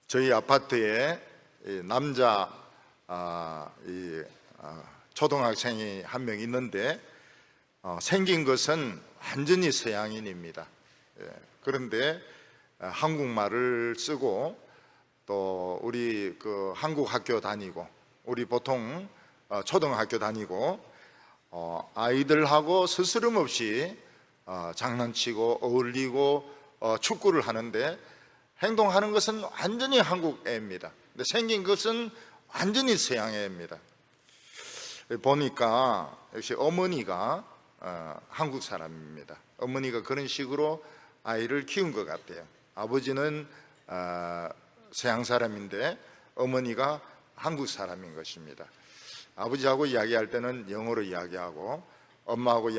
저희 아파트에 남자 초등학생이 한 명 있는데 생긴 것은 완전히 서양인입니다. 그런데 한국말을 쓰고 또 우리 한국 학교 다니고 우리 보통 초등학교 다니고 아이들하고 스스럼 없이 장난치고 어울리고 축구를 하는데 행동하는 것은 완전히 한국 애입니다. 근데 생긴 것은 완전히 서양 애입니다. 보니까 역시 어머니가 한국 사람입니다. 어머니가 그런 식으로 아이를 키운 것 같아요. 아버지는 서양 사람인데 어머니가 한국 사람인 것입니다. 아버지하고 이야기할 때는 영어로 이야기하고 엄마하고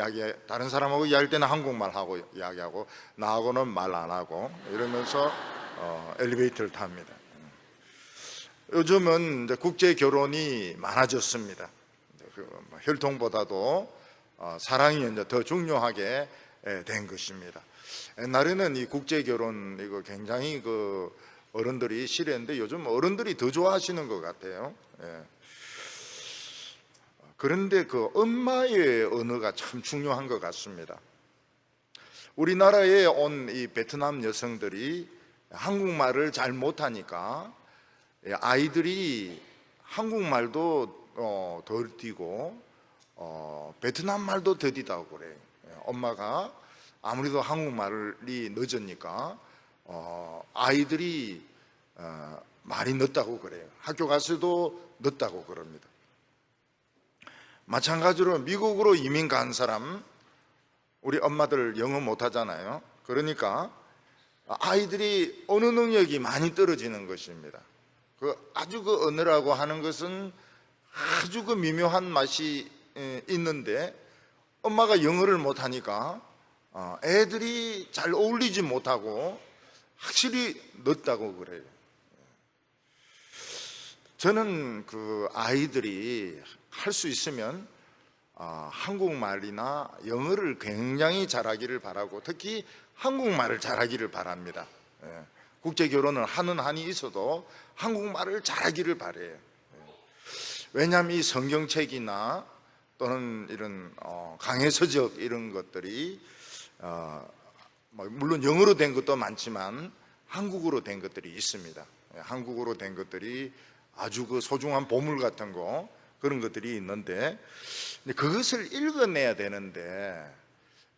다른 사람하고 이야기할 때는 한국말하고 이야기하고 나하고는 말 안 하고 이러면서 엘리베이터를 탑니다. 요즘은 이제 국제 결혼이 많아졌습니다. 혈통보다도 사랑이 이제 더 중요하게 된 것입니다. 옛날에는 이 국제 결혼 이거 굉장히 어른들이 싫어했는데 요즘 어른들이 더 좋아하시는 것 같아요. 그런데 엄마의 언어가 참 중요한 것 같습니다. 우리나라에 온 이 베트남 여성들이 한국말을 잘 못하니까 아이들이 한국말도 더디고 베트남 말도 더디다고 그래요. 엄마가 아무래도 한국말이 늦으니까 아이들이 말이 늦다고 그래요. 학교 가서도 늦다고 그럽니다. 마찬가지로 미국으로 이민 간 사람, 우리 엄마들 영어 못하잖아요. 그러니까 아이들이 언어 능력이 많이 떨어지는 것입니다. 아주 언어라고 하는 것은 아주 미묘한 맛이 있는데 엄마가 영어를 못하니까 애들이 잘 어울리지 못하고 확실히 늦다고 그래요. 저는 아이들이 할 수 있으면 한국말이나 영어를 굉장히 잘하기를 바라고 특히 한국말을 잘하기를 바랍니다. 국제 결혼을 하는 한이 있어도 한국말을 잘하기를 바라요. 왜냐하면 이 성경책이나 또는 이런 강해서적 이런 것들이 물론 영어로 된 것도 많지만 한국어로 된 것들이 있습니다. 한국어로 된 것들이 아주 소중한 보물 같은 그런 것들이 있는데 그것을 읽어내야 되는데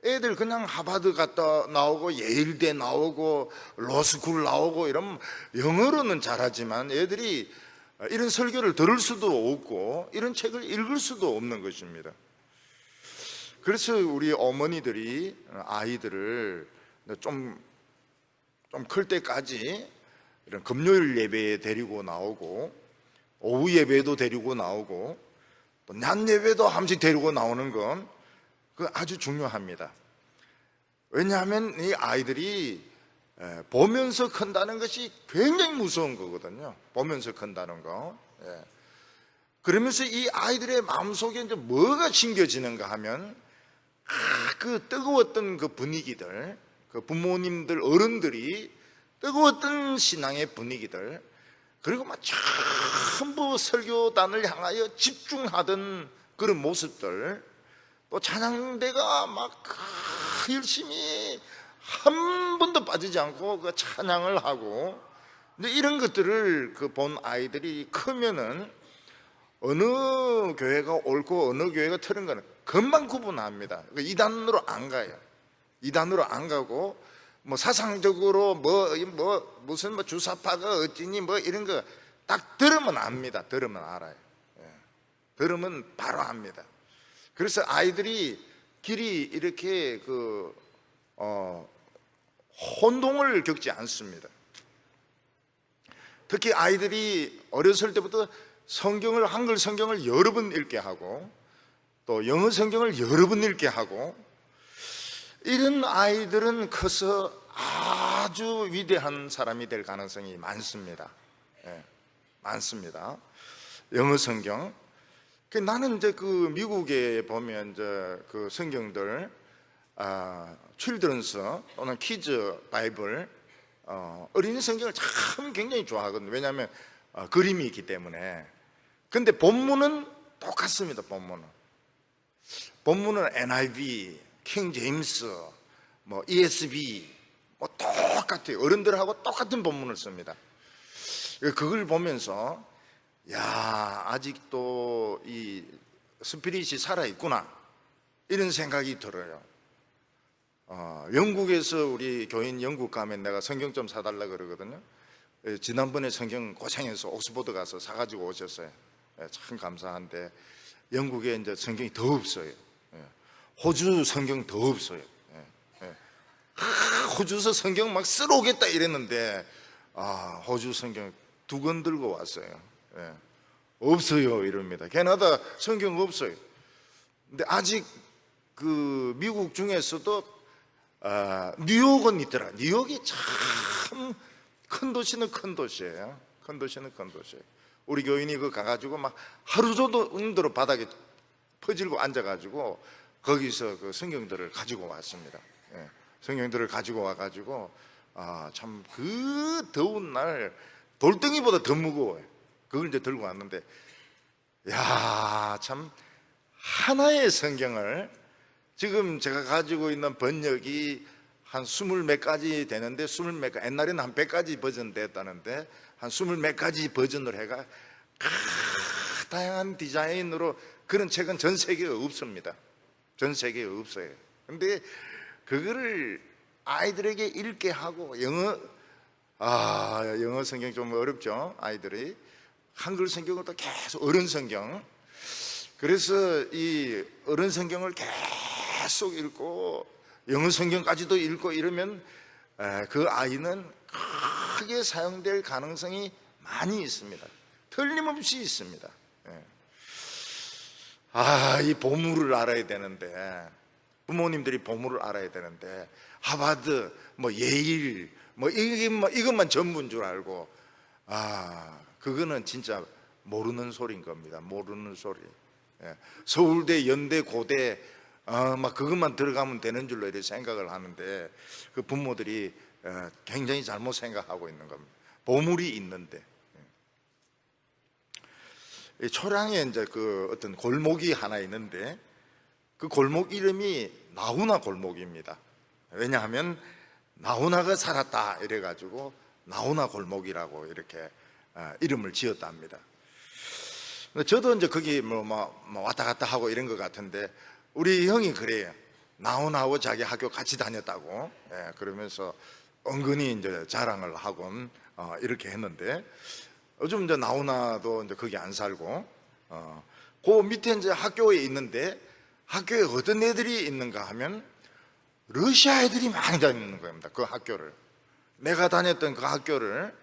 애들 그냥 하버드 갔다 나오고 예일대 나오고 로스쿨 나오고 이러면 영어로는 잘하지만 애들이 이런 설교를 들을 수도 없고 이런 책을 읽을 수도 없는 것입니다. 그래서 우리 어머니들이 아이들을 좀 클 때까지 이런 금요일 예배에 데리고 나오고 오후 예배도 데리고 나오고 또 낮 예배도 한 번씩 데리고 나오는 건 아주 중요합니다. 왜냐하면 이 아이들이 보면서 큰다는 것이 굉장히 무서운 거거든요. 보면서 큰다는 거. 그러면서 이 아이들의 마음속에 이제 뭐가 심겨지는가 하면 뜨거웠던 분위기들, 부모님들, 어른들이 뜨거웠던 신앙의 분위기들, 그리고 전부 설교단을 향하여 집중하던 그런 모습들, 또 찬양대가 열심히 한 번도 빠지지 않고 찬양을 하고, 근데 이런 것들을 본 아이들이 크면은 어느 교회가 옳고 어느 교회가 틀린 거는 금방 구분합니다. 이단으로 안 가요. 이단으로 안 가고 사상적으로 무슨 주사파가 어찌니 이런 거 딱 들으면 압니다. 들으면 알아요. 들으면 바로 압니다. 그래서 아이들이 길이 이렇게 혼동을 겪지 않습니다. 특히 아이들이 어렸을 때부터 한글 성경을 여러 번 읽게 하고 또 영어 성경을 여러 번 읽게 하고 이런 아이들은 커서 아주 위대한 사람이 될 가능성이 많습니다. 많습니다. 영어 성경. 나는 이제 미국에 보면 이제 성경들, 칠드런스 또는 키즈 바이블 어린이 성경을 참 굉장히 좋아하거든요. 왜냐하면 그림이 있기 때문에. 근데 본문은 똑같습니다. 본문은 NIV, 킹 제임스, 뭐 ESV 뭐 똑같아요. 어른들하고 똑같은 본문을 씁니다. 그걸 보면서 야, 아직도 이 스피릿이 살아있구나 이런 생각이 들어요. 영국에서 우리 교인 영국 가면 내가 성경 좀 사달라 그러거든요. 지난번에 성경 고생해서 옥스포드 가서 사가지고 오셨어요. 참 감사한데 영국에 이제 성경이 더 없어요. 호주 성경 더 없어요. 호주서 성경 막 쓰러 오겠다 이랬는데 호주 성경 2권 들고 왔어요. 없어요 이럽니다. 캐나다 성경 없어요. 근데 아직 그 미국 중에서도 뉴욕은 있더라. 뉴욕이 참 큰 도시는 큰 도시예요. 큰 도시는 큰 도시예요. 우리 교인이 그 가가지고 막 하루 정도 바닥에 퍼질고 앉아가지고 거기서 그 성경들을 가지고 왔습니다. 성경들을 가지고 와가지고 참 그 더운 날 돌덩이보다 더 무거워요. 그걸 이제 들고 왔는데 야, 참 하나의 성경을 지금 제가 가지고 있는 번역이 한 20몇 가지 되는데 20몇 가지, 옛날에는 한 100가지 버전 됐다는데 한 20몇 가지 버전을 해가 다양한 디자인으로 그런 책은 전 세계에 없습니다. 전 세계에 없어요. 근데 그거를 아이들에게 읽게 하고 영어 성경 좀 어렵죠. 아이들이 한글 성경을 또 계속 어른 성경, 그래서 이 어른 성경을 계속 읽고 영어 성경까지도 읽고 이러면 그 아이는 크게 사용될 가능성이 많이 있습니다. 틀림없이 있습니다. 이 보물을 알아야 되는데, 부모님들이 보물을 알아야 되는데 하버드, 뭐 예일, 뭐 이것만 전부인 줄 알고 그거는 진짜 모르는 소리인 겁니다. 모르는 소리. 서울대, 연대, 고대 막 그것만 들어가면 되는 줄로 이렇게 생각을 하는데 그 부모들이 굉장히 잘못 생각하고 있는 겁니다. 보물이 있는데. 초량에 이제 그 어떤 골목이 하나 있는데 그 골목 이름이 나훈아 골목입니다. 왜냐하면 나훈아가 살았다 이래가지고 나훈아 골목이라고 이렇게 이름을 지었답니다. 저도 이제 거기 뭐 왔다 갔다 하고 이런 것 같은데 우리 형이 그래요. 나훈아하고 자기 학교 같이 다녔다고. 그러면서 은근히 이제 자랑을 하곤 이렇게 했는데 요즘 이제 나훈아도 이제 거기 안 살고 그 밑에 이제 학교에 있는데 학교에 어떤 애들이 있는가 하면 러시아 애들이 많이 다니는 겁니다. 그 학교를, 내가 다녔던 그 학교를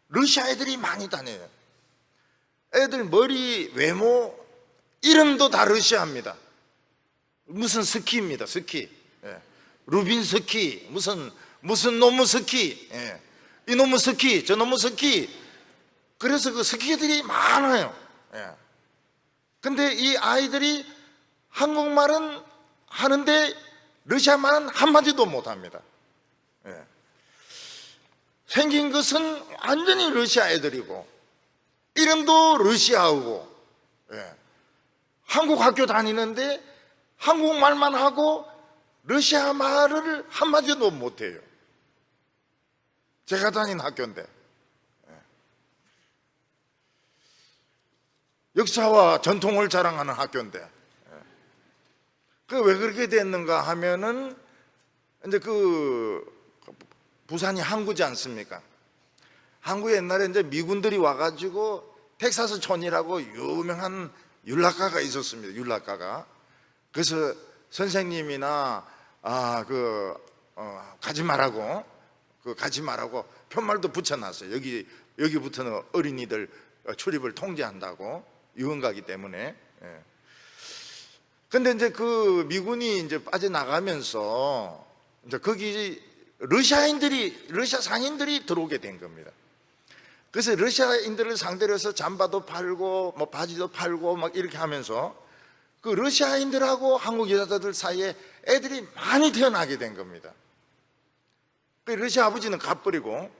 러시아 애들이 많이 다녀요. 애들 머리, 외모, 이름도 다 러시아입니다. 무슨 스키입니다. 스키. 루빈 스키, 무슨 놈의 스키, 이놈의 스키, 저놈의 스키. 그래서 그 스키들이 많아요. 근데 이 아이들이 한국말은 하는데 러시아말은 한마디도 못합니다. 생긴 것은 완전히 러시아 애들이고 이름도 러시아어고 한국 학교 다니는데 한국말만 하고 러시아 말을 한마디도 못해요. 제가 다닌 학교인데 역사와 전통을 자랑하는 학교인데 그 왜 그렇게 됐는가 하면은 이제 그 부산이 항구지 않습니까? 항구에 옛날에 이제 미군들이 와가지고 텍사스 촌이라고 유명한 율락가가 있었습니다. 율락가가. 그래서 선생님이나 가지 말라고 편말도 붙여놨어요. 여기부터는 어린이들 출입을 통제한다고, 유흥가기 때문에. 근데 이제 그 미군이 이제 빠져나가면서 이제 거기 러시아 상인들이 들어오게 된 겁니다. 그래서 러시아인들을 상대로 해서 잠바도 팔고 뭐 바지도 팔고 막 이렇게 하면서 그 러시아인들하고 한국 여자들 사이에 애들이 많이 태어나게 된 겁니다. 그 러시아 아버지는 가버리고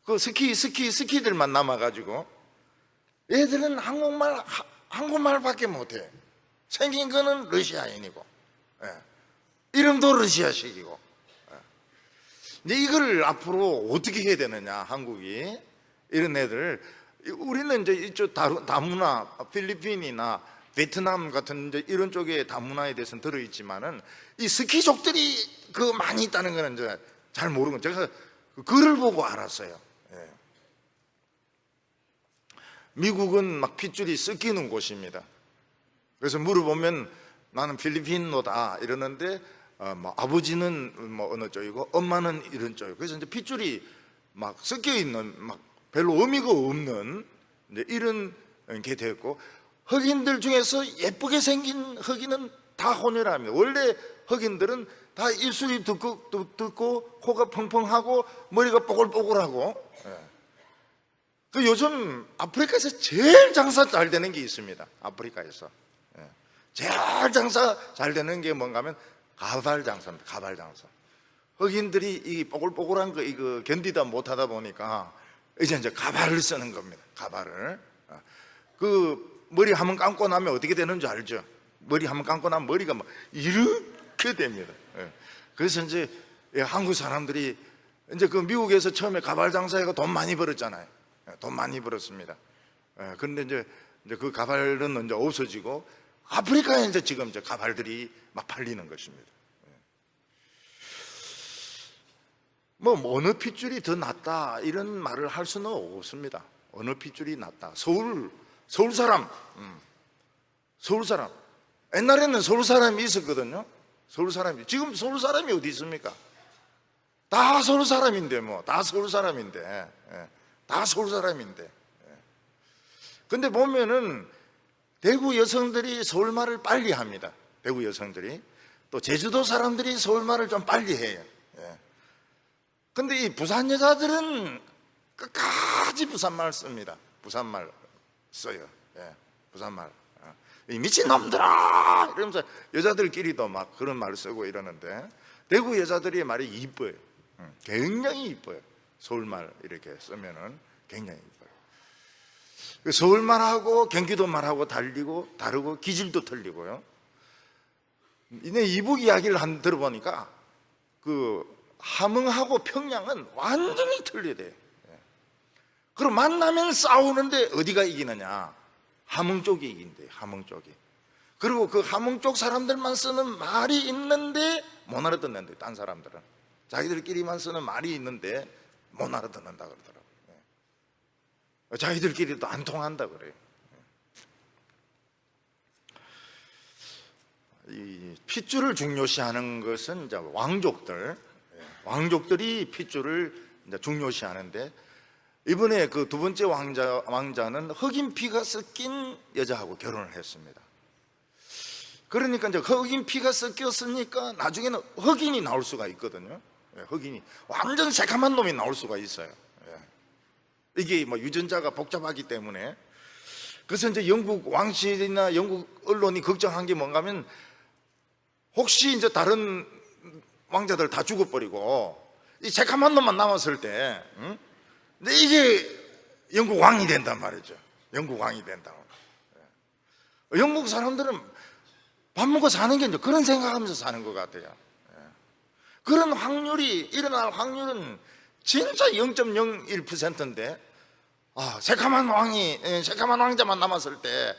그 스키들만 남아가지고 얘들은 한국말밖에 못해. 생긴 거는 러시아인이고, 예. 이름도 러시아식이고. 예. 이제 이걸 앞으로 어떻게 해야 되느냐, 한국이. 이런 애들, 우리는 이제 이쪽 다문화, 필리핀이나 베트남 같은 이제 이런 쪽에 다문화에 대해서는 들어있지만은 이 스키족들이 그 많이 있다는 거는 이제 잘 모르고 제가 글을 보고 알았어요. 예. 미국은 막 핏줄이 섞이는 곳입니다. 그래서 물어보면 나는 필리핀노다 이러는데 뭐 아버지는 뭐 어느 쪽이고 엄마는 이런 쪽이고, 그래서 이제 핏줄이 막 섞여 있는, 막 별로 의미가 없는 이제 이런 게 됐고, 흑인들 중에서 예쁘게 생긴 흑인은 다 혼혈합니다. 원래 흑인들은 다 입술이 듣고 코가 펑펑하고 머리가 뽀글뽀글하고. 예. 그 요즘 아프리카에서 제일 장사 잘 되는 게 있습니다. 아프리카에서 제일 장사 잘 되는 게 뭔가 하면 가발 장사입니다. 가발 장사. 흑인들이 이 뽀글뽀글한 거 이거 견디다 못하다 보니까 이제 가발을 쓰는 겁니다. 가발을. 그 머리 한번 감고 나면 어떻게 되는 줄 알죠? 머리 한번 감고 나면 머리가 막 이렇게 됩니다. 그래서 이제 한국 사람들이 이제 그 미국에서 처음에 가발 장사해가 돈 많이 벌었잖아요. 돈 많이 벌었습니다. 그런데 이제 그 가발은 이제 없어지고 아프리카에 이제 지금 이제 가발들이 막 팔리는 것입니다. 뭐 어느 핏줄이 더 낫다 이런 말을 할 수는 없습니다. 어느 핏줄이 낫다. 서울 사람, 서울 사람. 옛날에는 서울 사람이 있었거든요. 서울 사람이. 지금 서울 사람이 어디 있습니까? 다 서울 사람인데 뭐, 다 서울 사람인데, 다 서울 사람인데. 근데 보면은 대구 여성들이 서울말을 빨리 합니다. 대구 여성들이. 또 제주도 사람들이 서울말을 좀 빨리 해요. 근데 이 부산 여자들은 끝까지 부산말 씁니다. 부산말 써요. 부산말. 이 미친놈들아! 이러면서 여자들끼리도 막 그런 말을 쓰고 이러는데, 대구 여자들이 말이 이뻐요. 굉장히 이뻐요. 서울말 이렇게 쓰면은 굉장히 이뻐요. 서울말하고 경기도말하고 다르고 기질도 틀리고요. 이북 이야기를 들어보니까 그 함흥하고 평양은 완전히 틀리대요. 그럼 만나면 싸우는데 어디가 이기느냐? 함흥 쪽이 이긴대요. 함흥 쪽이. 그리고 그 함흥 쪽 사람들만 쓰는 말이 있는데 못 알아듣는데, 딴 사람들은 자기들끼리만 쓰는 말이 있는데 못 알아듣는다 그러더라고요. 자기들끼리도 안 통한다 그래요. 이 핏줄을 중요시하는 것은 이제 왕족들이 핏줄을 이제 중요시하는데, 이번에 그 두 번째 왕자는 흑인 피가 섞인 여자하고 결혼을 했습니다. 그러니까 이제 흑인 피가 섞였으니까 나중에는 흑인이 나올 수가 있거든요. 흑인이 완전 새카만 놈이 나올 수가 있어요. 이게 뭐 유전자가 복잡하기 때문에. 그래서 이제 영국 왕실이나 영국 언론이 걱정한 게 뭔가 하면, 혹시 이제 다른 왕자들 다 죽어버리고 이 새카만 놈만 남았을 때, 근데 이게 영국 왕이 된단 말이죠. 영국 왕이 된다. 영국 사람들은 밥 먹고 사는 게 이제 그런 생각하면서 사는 것 같아요. 그런 확률이 일어날 확률은 진짜 0.01%인데, 새카만 왕자만 남았을 때,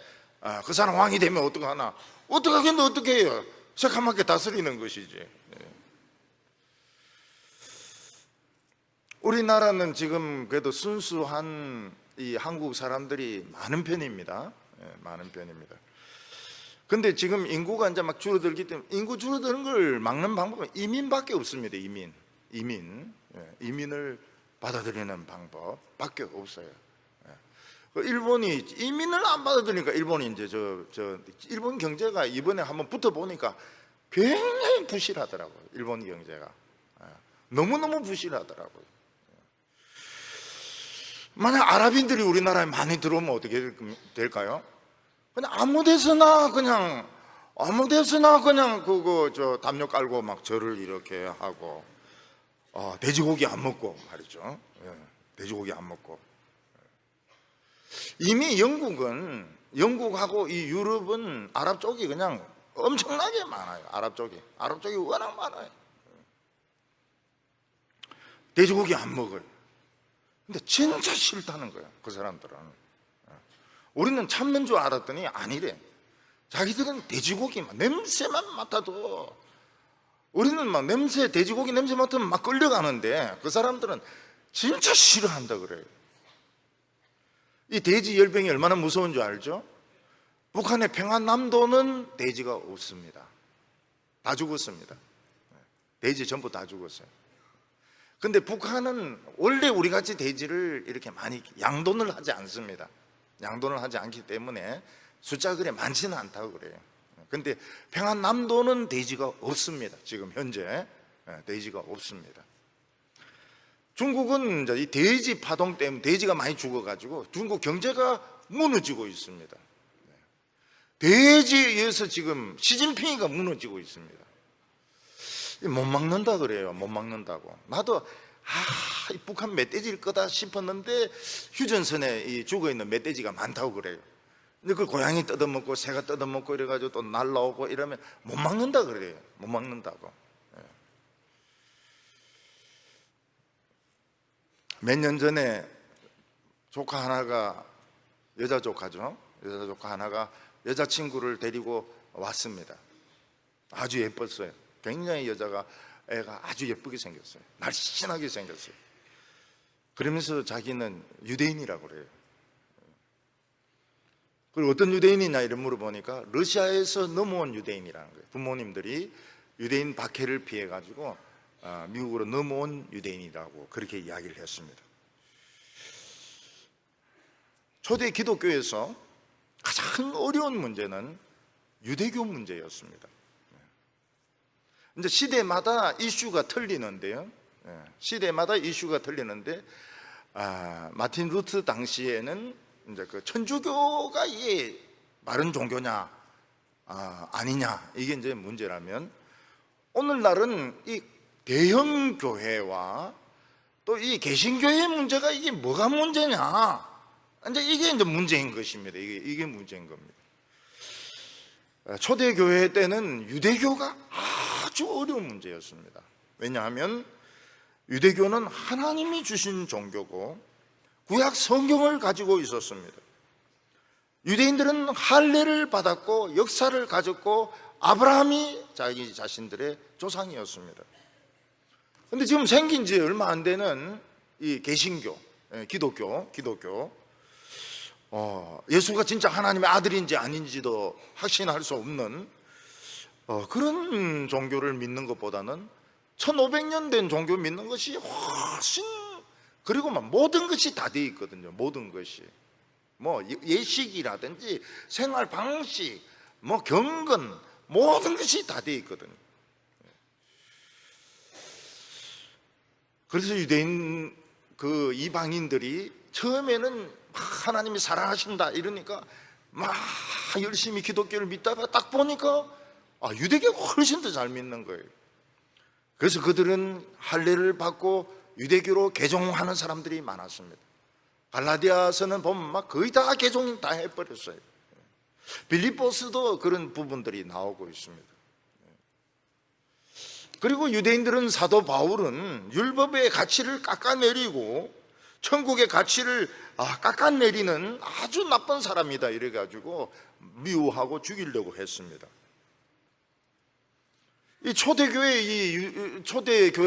그 사람 왕이 되면 어떡하나? 어떡하겠는데 어떻게 해요? 새카맣게 다스리는 것이지. 우리나라는 지금 그래도 순수한 이 한국 사람들이 많은 편입니다. 많은 편입니다. 근데 지금 인구가 이제 막 줄어들기 때문에, 인구 줄어드는 걸 막는 방법은 이민밖에 없습니다. 이민을 받아들이는 방법밖에 없어요. 일본이 이민을 안 받아들이니까, 일본이 이제 일본 경제가 이번에 한번 붙어 보니까 굉장히 부실하더라고요. 일본 경제가 너무너무 부실하더라고요. 만약 아랍인들이 우리나라에 많이 들어오면 어떻게 될까요? 그냥 아무 데서나 그냥 그거 담요 깔고 막 절을 이렇게 하고, 돼지고기 안 먹고 말이죠. 돼지고기 안 먹고. 이미 영국하고 이 유럽은 아랍 쪽이 그냥 엄청나게 많아요. 아랍 쪽이 워낙 많아요. 돼지고기 안 먹어요. 근데 진짜 싫다는 거예요, 그 사람들은. 우리는 참는 줄 알았더니 아니래. 자기들은 돼지고기 냄새만 맡아도, 우리는 막 돼지고기 냄새 맡으면 막 끌려가는데 그 사람들은 진짜 싫어한다 그래요. 이 돼지 열병이 얼마나 무서운 줄 알죠? 북한의 평안남도는 돼지가 없습니다. 다 죽었습니다. 돼지 전부 다 죽었어요. 근데 북한은 원래 우리같이 돼지를 이렇게 많이 양돈을 하지 않습니다. 양돈을 하지 않기 때문에 숫자가 그래 많지는 않다고 그래요. 근데 평안남도는 돼지가 없습니다. 지금 현재 돼지가 없습니다. 중국은 이제 이 돼지 파동 때문에 돼지가 많이 죽어가지고 중국 경제가 무너지고 있습니다. 돼지에 의해서 지금 시진핑이가 무너지고 있습니다. 못 막는다 그래요. 못 막는다고. 나도 이 북한 멧돼지일 거다 싶었는데 휴전선에 이 죽어있는 멧돼지가 많다고 그래요. 근데 그걸 고양이 뜯어먹고 새가 뜯어먹고 이래가지고 또 날라오고 이러면 못 막는다 그래요. 못 막는다고. 몇 년 전에 조카 하나가, 여자 조카죠. 여자 조카 하나가 여자친구를 데리고 왔습니다. 아주 예뻤어요. 굉장히 애가 아주 예쁘게 생겼어요. 날씬하게 생겼어요. 그러면서 자기는 유대인이라고 그래요. 그리고 어떤 유대인이냐 이런 물어보니까 러시아에서 넘어온 유대인이라는 거예요. 부모님들이 유대인 박해를 피해가지고 미국으로 넘어온 유대인이라고 그렇게 이야기를 했습니다. 초대 기독교에서 가장 어려운 문제는 유대교 문제였습니다. 이제 시대마다 이슈가 틀리는데요. 시대마다 이슈가 틀리는데 마틴 루트 당시에는 이제 그 천주교가 이게 바른 종교냐 아니냐 이게 이제 문제라면, 오늘날은 이 대형 교회와 또 이 개신교의 문제가 이게 뭐가 문제냐, 이제 문제인 것입니다. 이게 문제인 겁니다. 초대교회 때는 유대교가 아주 어려운 문제였습니다. 왜냐하면 유대교는 하나님이 주신 종교고 구약 성경을 가지고 있었습니다. 유대인들은 할례를 받았고 역사를 가졌고 아브라함이 자기 자신들의 조상이었습니다. 그런데 지금 생긴 지 얼마 안 되는 이 개신교, 기독교, 예수가 진짜 하나님의 아들인지 아닌지도 확신할 수 없는 그런 종교를 믿는 것보다는 1500년 된 종교 믿는 것이 훨씬, 그리고 모든 것이 다 돼 있거든요. 모든 것이 예식이라든지 생활 방식, 경건, 모든 것이 다 돼 있거든요. 그래서 유대인 이방인들이 처음에는 하나님이 사랑하신다 이러니까 막 열심히 기독교를 믿다가 딱 보니까 유대교가 훨씬 더 잘 믿는 거예요. 그래서 그들은 할례를 받고 유대교로 개종하는 사람들이 많았습니다. 갈라디아서는 보면 거의 다 개종 다 해버렸어요. 빌립보서도 그런 부분들이 나오고 있습니다. 그리고 유대인들은 사도 바울은 율법의 가치를 깎아내리고 천국의 가치를 깎아내리는 아주 나쁜 사람이다 이래가지고 미워하고 죽이려고 했습니다. 이 초대교회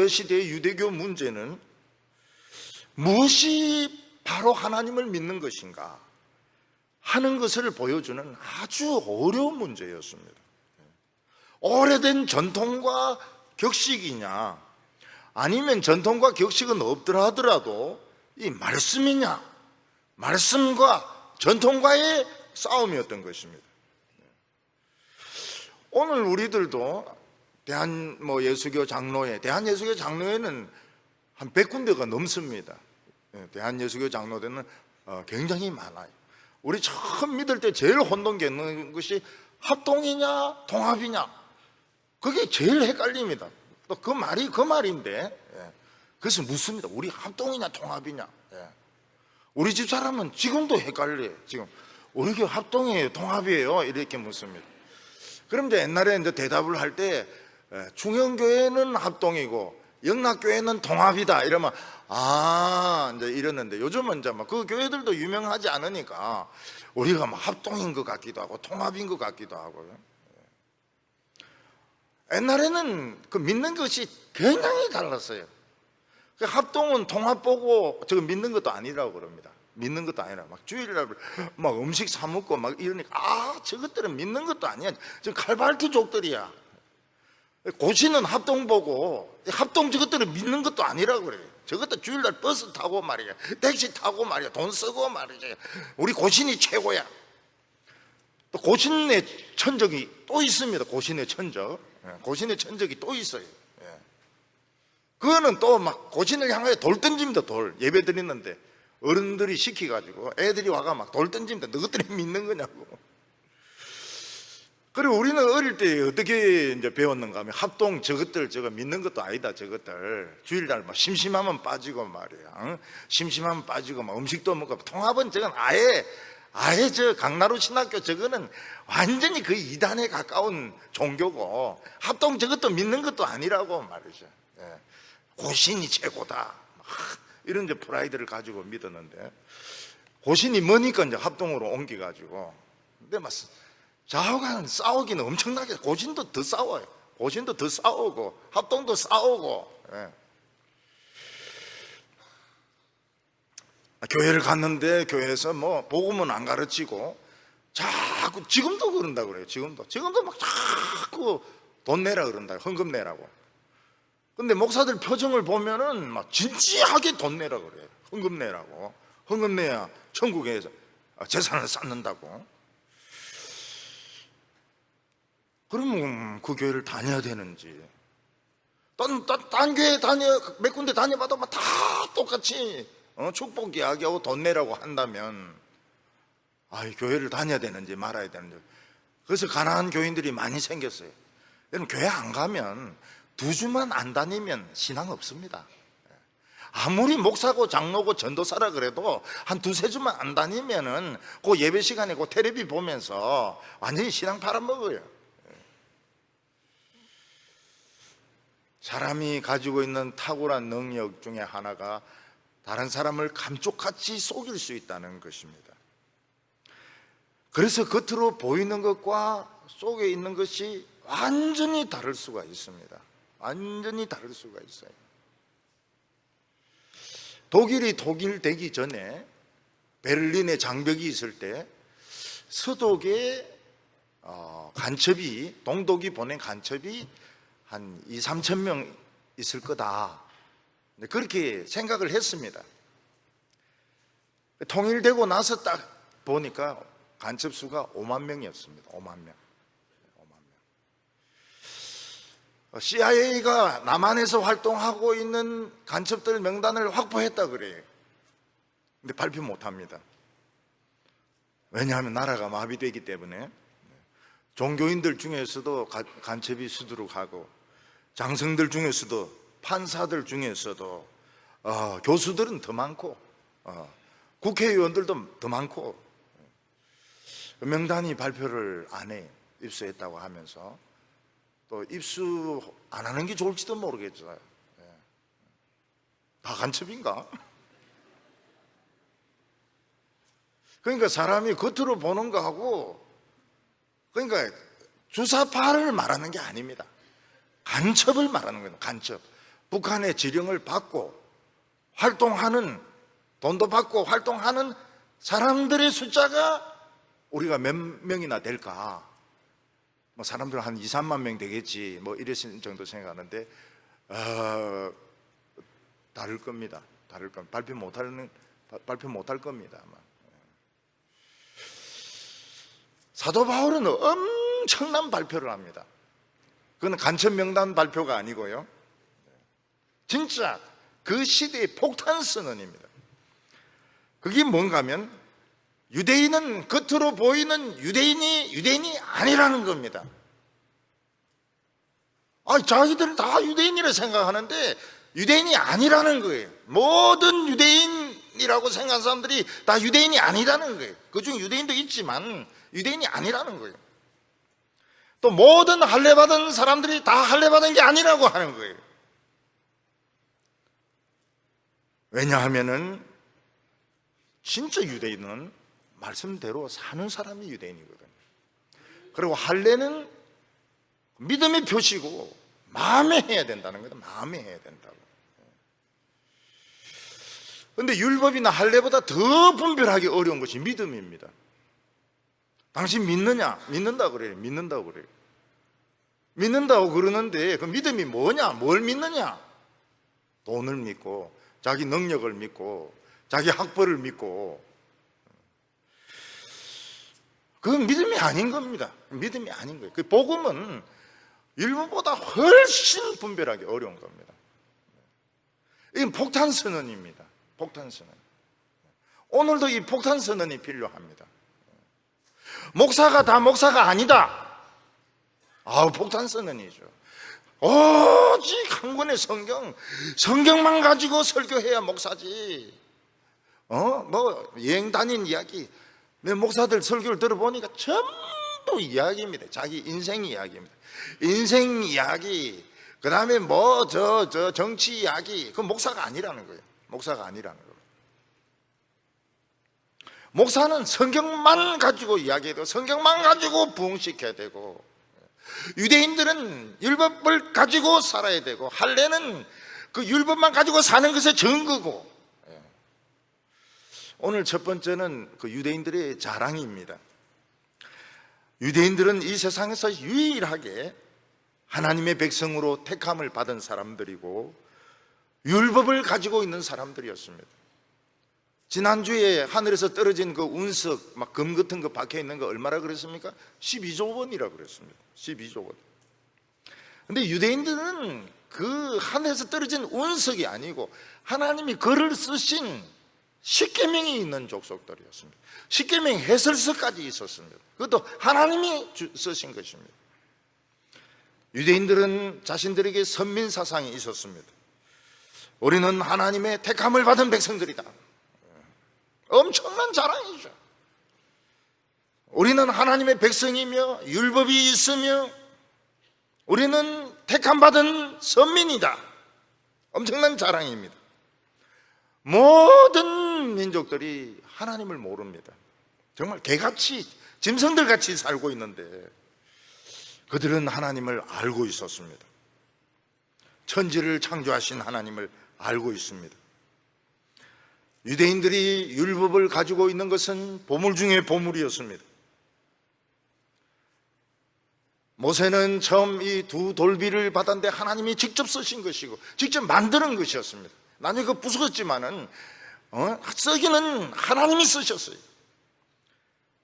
시대의 유대교 문제는 무엇이 바로 하나님을 믿는 것인가 하는 것을 보여주는 아주 어려운 문제였습니다. 오래된 전통과 격식이냐, 아니면 전통과 격식은 없더라 하더라도 이 말씀이냐, 말씀과 전통과의 싸움이었던 것입니다. 오늘 우리들도 대한예수교 장로회는 한 100군데가 넘습니다. 대한예수교 장로회는 굉장히 많아요. 우리 처음 믿을 때 제일 혼동 겪는 것이 합동이냐 통합이냐, 그게 제일 헷갈립니다. 또 그 말인데 그래서 묻습니다. 우리 합동이냐 통합이냐. 예. 우리 집 사람은 지금도 헷갈려요. 지금 우리 교회 합동이에요, 통합이에요, 이렇게 묻습니다. 그럼 이제 옛날에 이제 대답을 할 때 중형교회는 합동이고 영락교회는 통합이다 이러면 이제 이랬는데, 요즘은 이제 막 그 교회들도 유명하지 않으니까 우리가 막 합동인 것 같기도 하고 통합인 것 같기도 하고요. 옛날에는 그 믿는 것이 굉장히 달랐어요. 그 합동은 통합 보고 저거 믿는 것도 아니라고 그럽니다. 믿는 것도 아니라 막 주일날 막 음식 사 먹고 막 이러니까 저것들은 믿는 것도 아니야. 지금 칼발트족들이야. 고시는 합동 보고 합동 저것들은 믿는 것도 아니라고 그래요. 저것도 주일날 버스 타고 말이야, 택시 타고 말이야, 돈 쓰고 말이야. 우리 고신이 최고야. 또 고신의 천적이 또 있습니다. 고신의 천적, 고신의 천적이 또 있어요. 그거는 또 막 고신을 향하여 돌 던집니다. 돌 예배 드리는데 어른들이 시켜가지고 애들이 와가 막 돌 던집니다. 너희들이 믿는 거냐고. 그리고 우리는 어릴 때 어떻게 이제 배웠는가 하면 합동 저것들 저거 믿는 것도 아니다. 저것들 주일날 막 심심하면 빠지고 말이야. 응? 심심하면 빠지고 막 음식도 먹고. 통합은 저건 아예 저 강나루 신학교 저거는 완전히 그 이단에 가까운 종교고, 합동 저것도 믿는 것도 아니라고 말이죠. 예. 고신이 최고다 이런 이제 프라이드를 가지고 믿었는데, 고신이 머니까 이제 합동으로 옮겨가지고. 근데 막 좌우간 싸우기는 엄청나게, 고신도 더 싸워요. 고신도 더 싸우고 합동도 싸우고. 예. 교회를 갔는데 교회에서 뭐 복음은 안 가르치고 자꾸, 지금도 그런다 그래요. 지금도 막 자꾸 돈 내라 그런다, 헌금 내라고. 근데 목사들 표정을 보면은 막 진지하게 돈 내라 그래요. 헌금 내라고. 헌금 내야 천국에서 재산을 쌓는다고. 그러면 그 교회를 다녀야 되는지, 딴 교회 몇 군데 다녀봐도 다 똑같이 축복 이야기하고 돈 내라고 한다면 교회를 다녀야 되는지 말아야 되는지. 그래서 가난한 교인들이 많이 생겼어요. 여러분, 교회 안 가면 2주만 안 다니면 신앙 없습니다. 아무리 목사고 장로고 전도사라 그래도 한 2-3주만 안 다니면은 그 예배 시간에 그 텔레비 보면서 완전히 신앙 팔아먹어요. 사람이 가지고 있는 탁월한 능력 중에 하나가 다른 사람을 감쪽같이 속일 수 있다는 것입니다. 그래서 겉으로 보이는 것과 속에 있는 것이 완전히 다를 수가 있습니다. 완전히 다를 수가 있어요. 독일이 독일 되기 전에 베를린에 장벽이 있을 때 서독에 간첩이, 동독이 보낸 간첩이 한 2-3천 명 있을 거다, 그렇게 생각을 했습니다. 통일되고 나서 딱 보니까 간첩 수가 5만 명이었습니다. 5만 명. CIA가 남한에서 활동하고 있는 간첩들 명단을 확보했다 그래요. 근데 발표 못합니다. 왜냐하면 나라가 마비되기 때문에. 종교인들 중에서도 간첩이 수두룩하고, 장성들 중에서도, 판사들 중에서도, 교수들은 더 많고, 국회의원들도 더 많고. 명단이 발표를 안 해. 입수했다고 하면서. 또 입수 안 하는 게 좋을지도 모르겠어요. 다 간첩인가? 그러니까 사람이 겉으로 보는 거하고, 그러니까 주사파를 말하는 게 아닙니다. 간첩을 말하는 거예요. 간첩. 북한의 지령을 받고 활동하는, 돈도 받고 활동하는 사람들의 숫자가 우리가 몇 명이나 될까? 뭐 사람들은 한 2-3만 명 되겠지, 뭐 이랬을 정도 생각하는데 다를 겁니다. 발표 못할 겁니다. 아마. 사도 바울은 엄청난 발표를 합니다. 그건 간첩 명단 발표가 아니고요, 진짜 그 시대의 폭탄 선언입니다. 그게 뭔가 하면 유대인은 겉으로 보이는 유대인이 아니라는 겁니다. 자기들은 다 유대인이라 생각하는데 유대인이 아니라는 거예요. 모든 유대인이라고 생각하는 사람들이 다 유대인이 아니라는 거예요. 그중 유대인도 있지만 유대인이 아니라는 거예요. 또 모든 할례받은 사람들이 다 할례받은 게 아니라고 하는 거예요. 왜냐하면은 진짜 유대인은 말씀대로 사는 사람이 유대인이거든요. 그리고 할례는 믿음의 표시고 마음에 해야 된다는 거예요. 마음에 해야 된다고. 그런데 율법이나 할례보다 더 분별하기 어려운 것이 믿음입니다. 당신 믿느냐? 믿는다고 그래요. 믿는다고 그래요. 믿는다고 그러는데 그 믿음이 뭐냐? 뭘 믿느냐? 돈을 믿고 자기 능력을 믿고 자기 학벌을 믿고, 그건 믿음이 아닌 겁니다. 믿음이 아닌 거예요. 그 복음은 율법보다 훨씬 분별하기 어려운 겁니다. 이건 폭탄 선언입니다. 폭탄 선언. 오늘도 이 폭탄 선언이 필요합니다. 목사가 다 목사가 아니다. 폭탄 선언이죠. 오직 한 권의 성경만 가지고 설교해야 목사지. 여행 다닌 이야기, 내 목사들 설교를 들어보니까 전부 이야기입니다. 자기 인생 이야기입니다. 인생 이야기, 그 다음에 정치 이야기. 그건 목사가 아니라는 거예요. 목사가 아니라는 거예요. 목사는 성경만 가지고 이야기해야 되고, 성경만 가지고 부흥시켜야 되고, 유대인들은 율법을 가지고 살아야 되고, 할례는 그 율법만 가지고 사는 것의 증거고. 오늘 첫 번째는 그 유대인들의 자랑입니다. 유대인들은 이 세상에서 유일하게 하나님의 백성으로 택함을 받은 사람들이고 율법을 가지고 있는 사람들이었습니다. 지난주에 하늘에서 떨어진 그 운석, 막 금 같은 거 박혀 있는 거 얼마나 그랬습니까? 12조 원이라고 그랬습니다. 12조 원. 근데 유대인들은 그 하늘에서 떨어진 운석이 아니고 하나님이 글을 쓰신 십계명이 있는 족속들이었습니다. 십계명 해설서까지 있었습니다. 그것도 하나님이 쓰신 것입니다. 유대인들은 자신들에게 선민 사상이 있었습니다. 우리는 하나님의 택함을 받은 백성들이다. 엄청난 자랑이죠. 우리는 하나님의 백성이며 율법이 있으며 우리는 택함 받은 선민이다. 엄청난 자랑입니다. 모든 민족들이 하나님을 모릅니다. 정말 개같이, 짐승들같이 살고 있는데 그들은 하나님을 알고 있었습니다. 천지를 창조하신 하나님을 알고 있습니다. 유대인들이 율법을 가지고 있는 것은 보물 중에 보물이었습니다. 모세는 처음 이 두 돌비를 받았는데 하나님이 직접 쓰신 것이고 직접 만드는 것이었습니다. 나중에 그 부수었지만은 쓰기는 하나님이 쓰셨어요.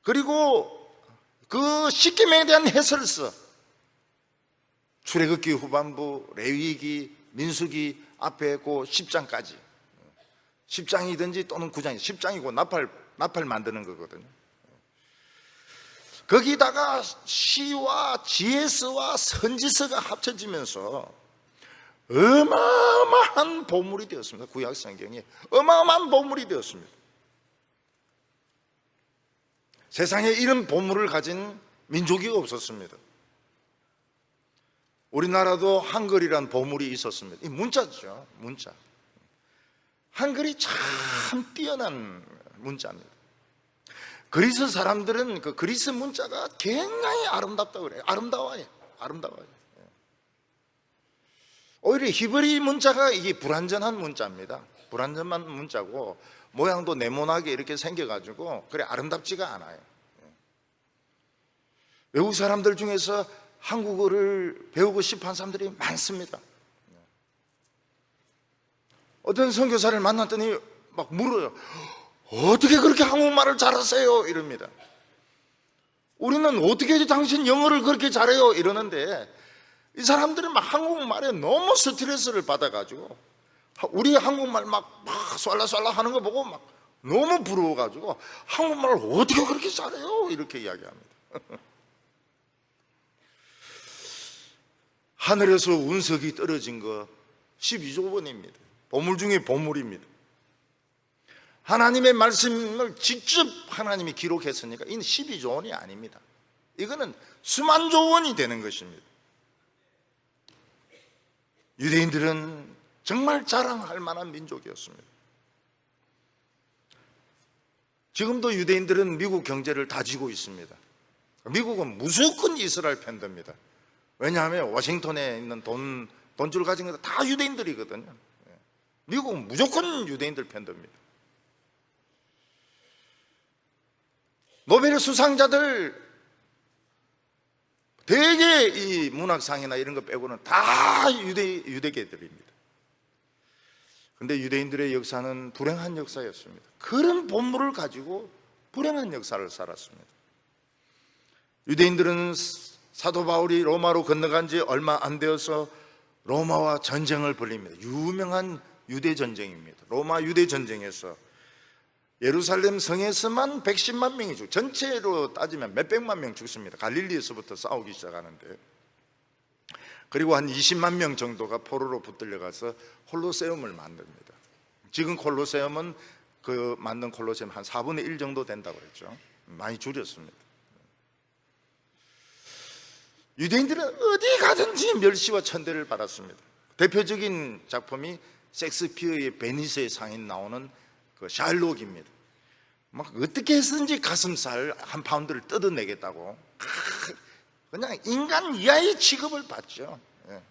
그리고 그 십계명에 대한 해설서, 출애굽기 후반부, 레위기, 민수기 앞에 그 10장까지, 10장이든지 또는 9장이, 10장이고 나팔 만드는 거거든요. 거기다가 시와 지혜서와 선지서가 합쳐지면서 어마어마한 보물이 되었습니다. 구약 성경이 어마어마한 보물이 되었습니다. 세상에 이런 보물을 가진 민족이 없었습니다. 우리나라도 한글이란 보물이 있었습니다. 이 문자죠, 문자. 한글이 참 뛰어난 문자입니다. 그리스 사람들은 그 그리스 문자가 굉장히 아름답다고 그래요. 아름다워요. 오히려 히브리 문자가 이게 불완전한 문자입니다. 불완전한 문자고 모양도 네모나게 이렇게 생겨가지고 그래 아름답지가 않아요. 외국 사람들 중에서 한국어를 배우고 싶어하는 사람들이 많습니다. 어떤 선교사를 만났더니 막 물어요. 어떻게 그렇게 한국말을 잘하세요? 이럽니다. 우리는 어떻게 당신 영어를 그렇게 잘해요? 이러는데 이 사람들은 막 한국말에 너무 스트레스를 받아가지고 우리 한국말 막 쏠라쏠라 하는 거 보고 막 너무 부러워가지고 한국말을 어떻게 그렇게 잘해요? 이렇게 이야기합니다. 하늘에서 운석이 떨어진 거 12조 원입니다. 보물 중에 보물입니다. 하나님의 말씀을 직접 하나님이 기록했으니까 이는 12조 원이 아닙니다. 이거는 수만 조 원이 되는 것입니다. 유대인들은 정말 자랑할 만한 민족이었습니다. 지금도 유대인들은 미국 경제를 다지고 있습니다. 미국은 무조건 이스라엘 편입니다. 왜냐하면 워싱턴에 있는 돈줄 가진 것도 다 유대인들이거든요. 미국은 무조건 유대인들 편입니다. 노벨 수상자들 대개 이 문학상이나 이런 거 빼고는 다 유대계들입니다. 그런데 유대인들의 역사는 불행한 역사였습니다. 그런 본물을 가지고 불행한 역사를 살았습니다. 유대인들은 사도 바울이 로마로 건너간 지 얼마 안 되어서 로마와 전쟁을 벌입니다. 유명한 유대 전쟁입니다. 로마 유대 전쟁에서 예루살렘 성에서만 110만 명이 죽고 전체로 따지면 몇백만 명 죽습니다. 갈릴리에서부터 싸우기 시작하는데, 그리고 한 20만 명 정도가 포로로 붙들려가서 콜로세움을 만듭니다. 지금 콜로세움은 그 만든 콜로세움 한 4분의 1 정도 된다고 그랬죠. 많이 줄였습니다. 유대인들은 어디 가든지 멸시와 천대를 받았습니다. 대표적인 작품이 셰익스피어의 베니스의 상인 나오는 그 샬록입니다. 막 어떻게 해서든지 가슴살 한 파운드를 뜯어내겠다고 그냥 인간 이하의 취급을 받죠. 예.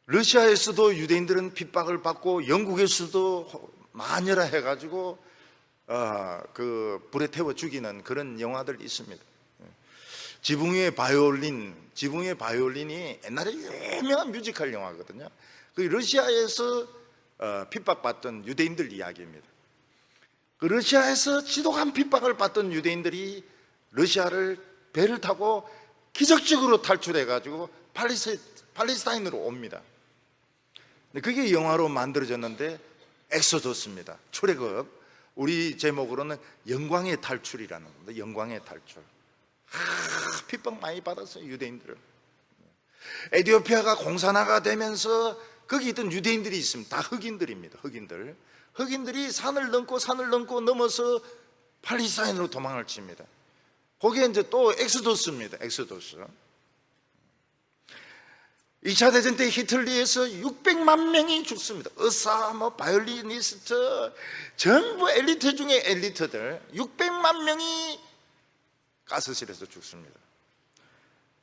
러시아에서도 유대인들은 핍박을 받고 영국에서도 마녀라 해가지고 그 불에 태워 죽이는 그런 영화들이 있습니다. 지붕 위의 바이올린이 옛날에 유명한 뮤지컬 영화거든요. 그 러시아에서 핍박받던 유대인들 이야기입니다. 그 러시아에서 지독한 핍박을 받던 유대인들이 러시아를 배를 타고 기적적으로 탈출해가지고 팔레스타인으로 옵니다. 그게 영화로 만들어졌는데 엑소더스입니다. 출애굽. 우리 제목으로는 영광의 탈출이라는 겁니다. 영광의 탈출. 핍박 많이 받았어요, 유대인들은. 에티오피아가 공산화가 되면서 거기 있던 유대인들이 있습니다. 다 흑인들입니다. 흑인들이 산을 넘고 넘어서 팔레스타인으로 도망을 칩니다. 거기에 이제 또 엑소더스입니다. 엑소더스. 2차 대전 때 히틀리에서 600만 명이 죽습니다. 의사, 바이올리니스트, 전부 엘리트 중에 엘리트들 600만 명이 가스실에서 죽습니다.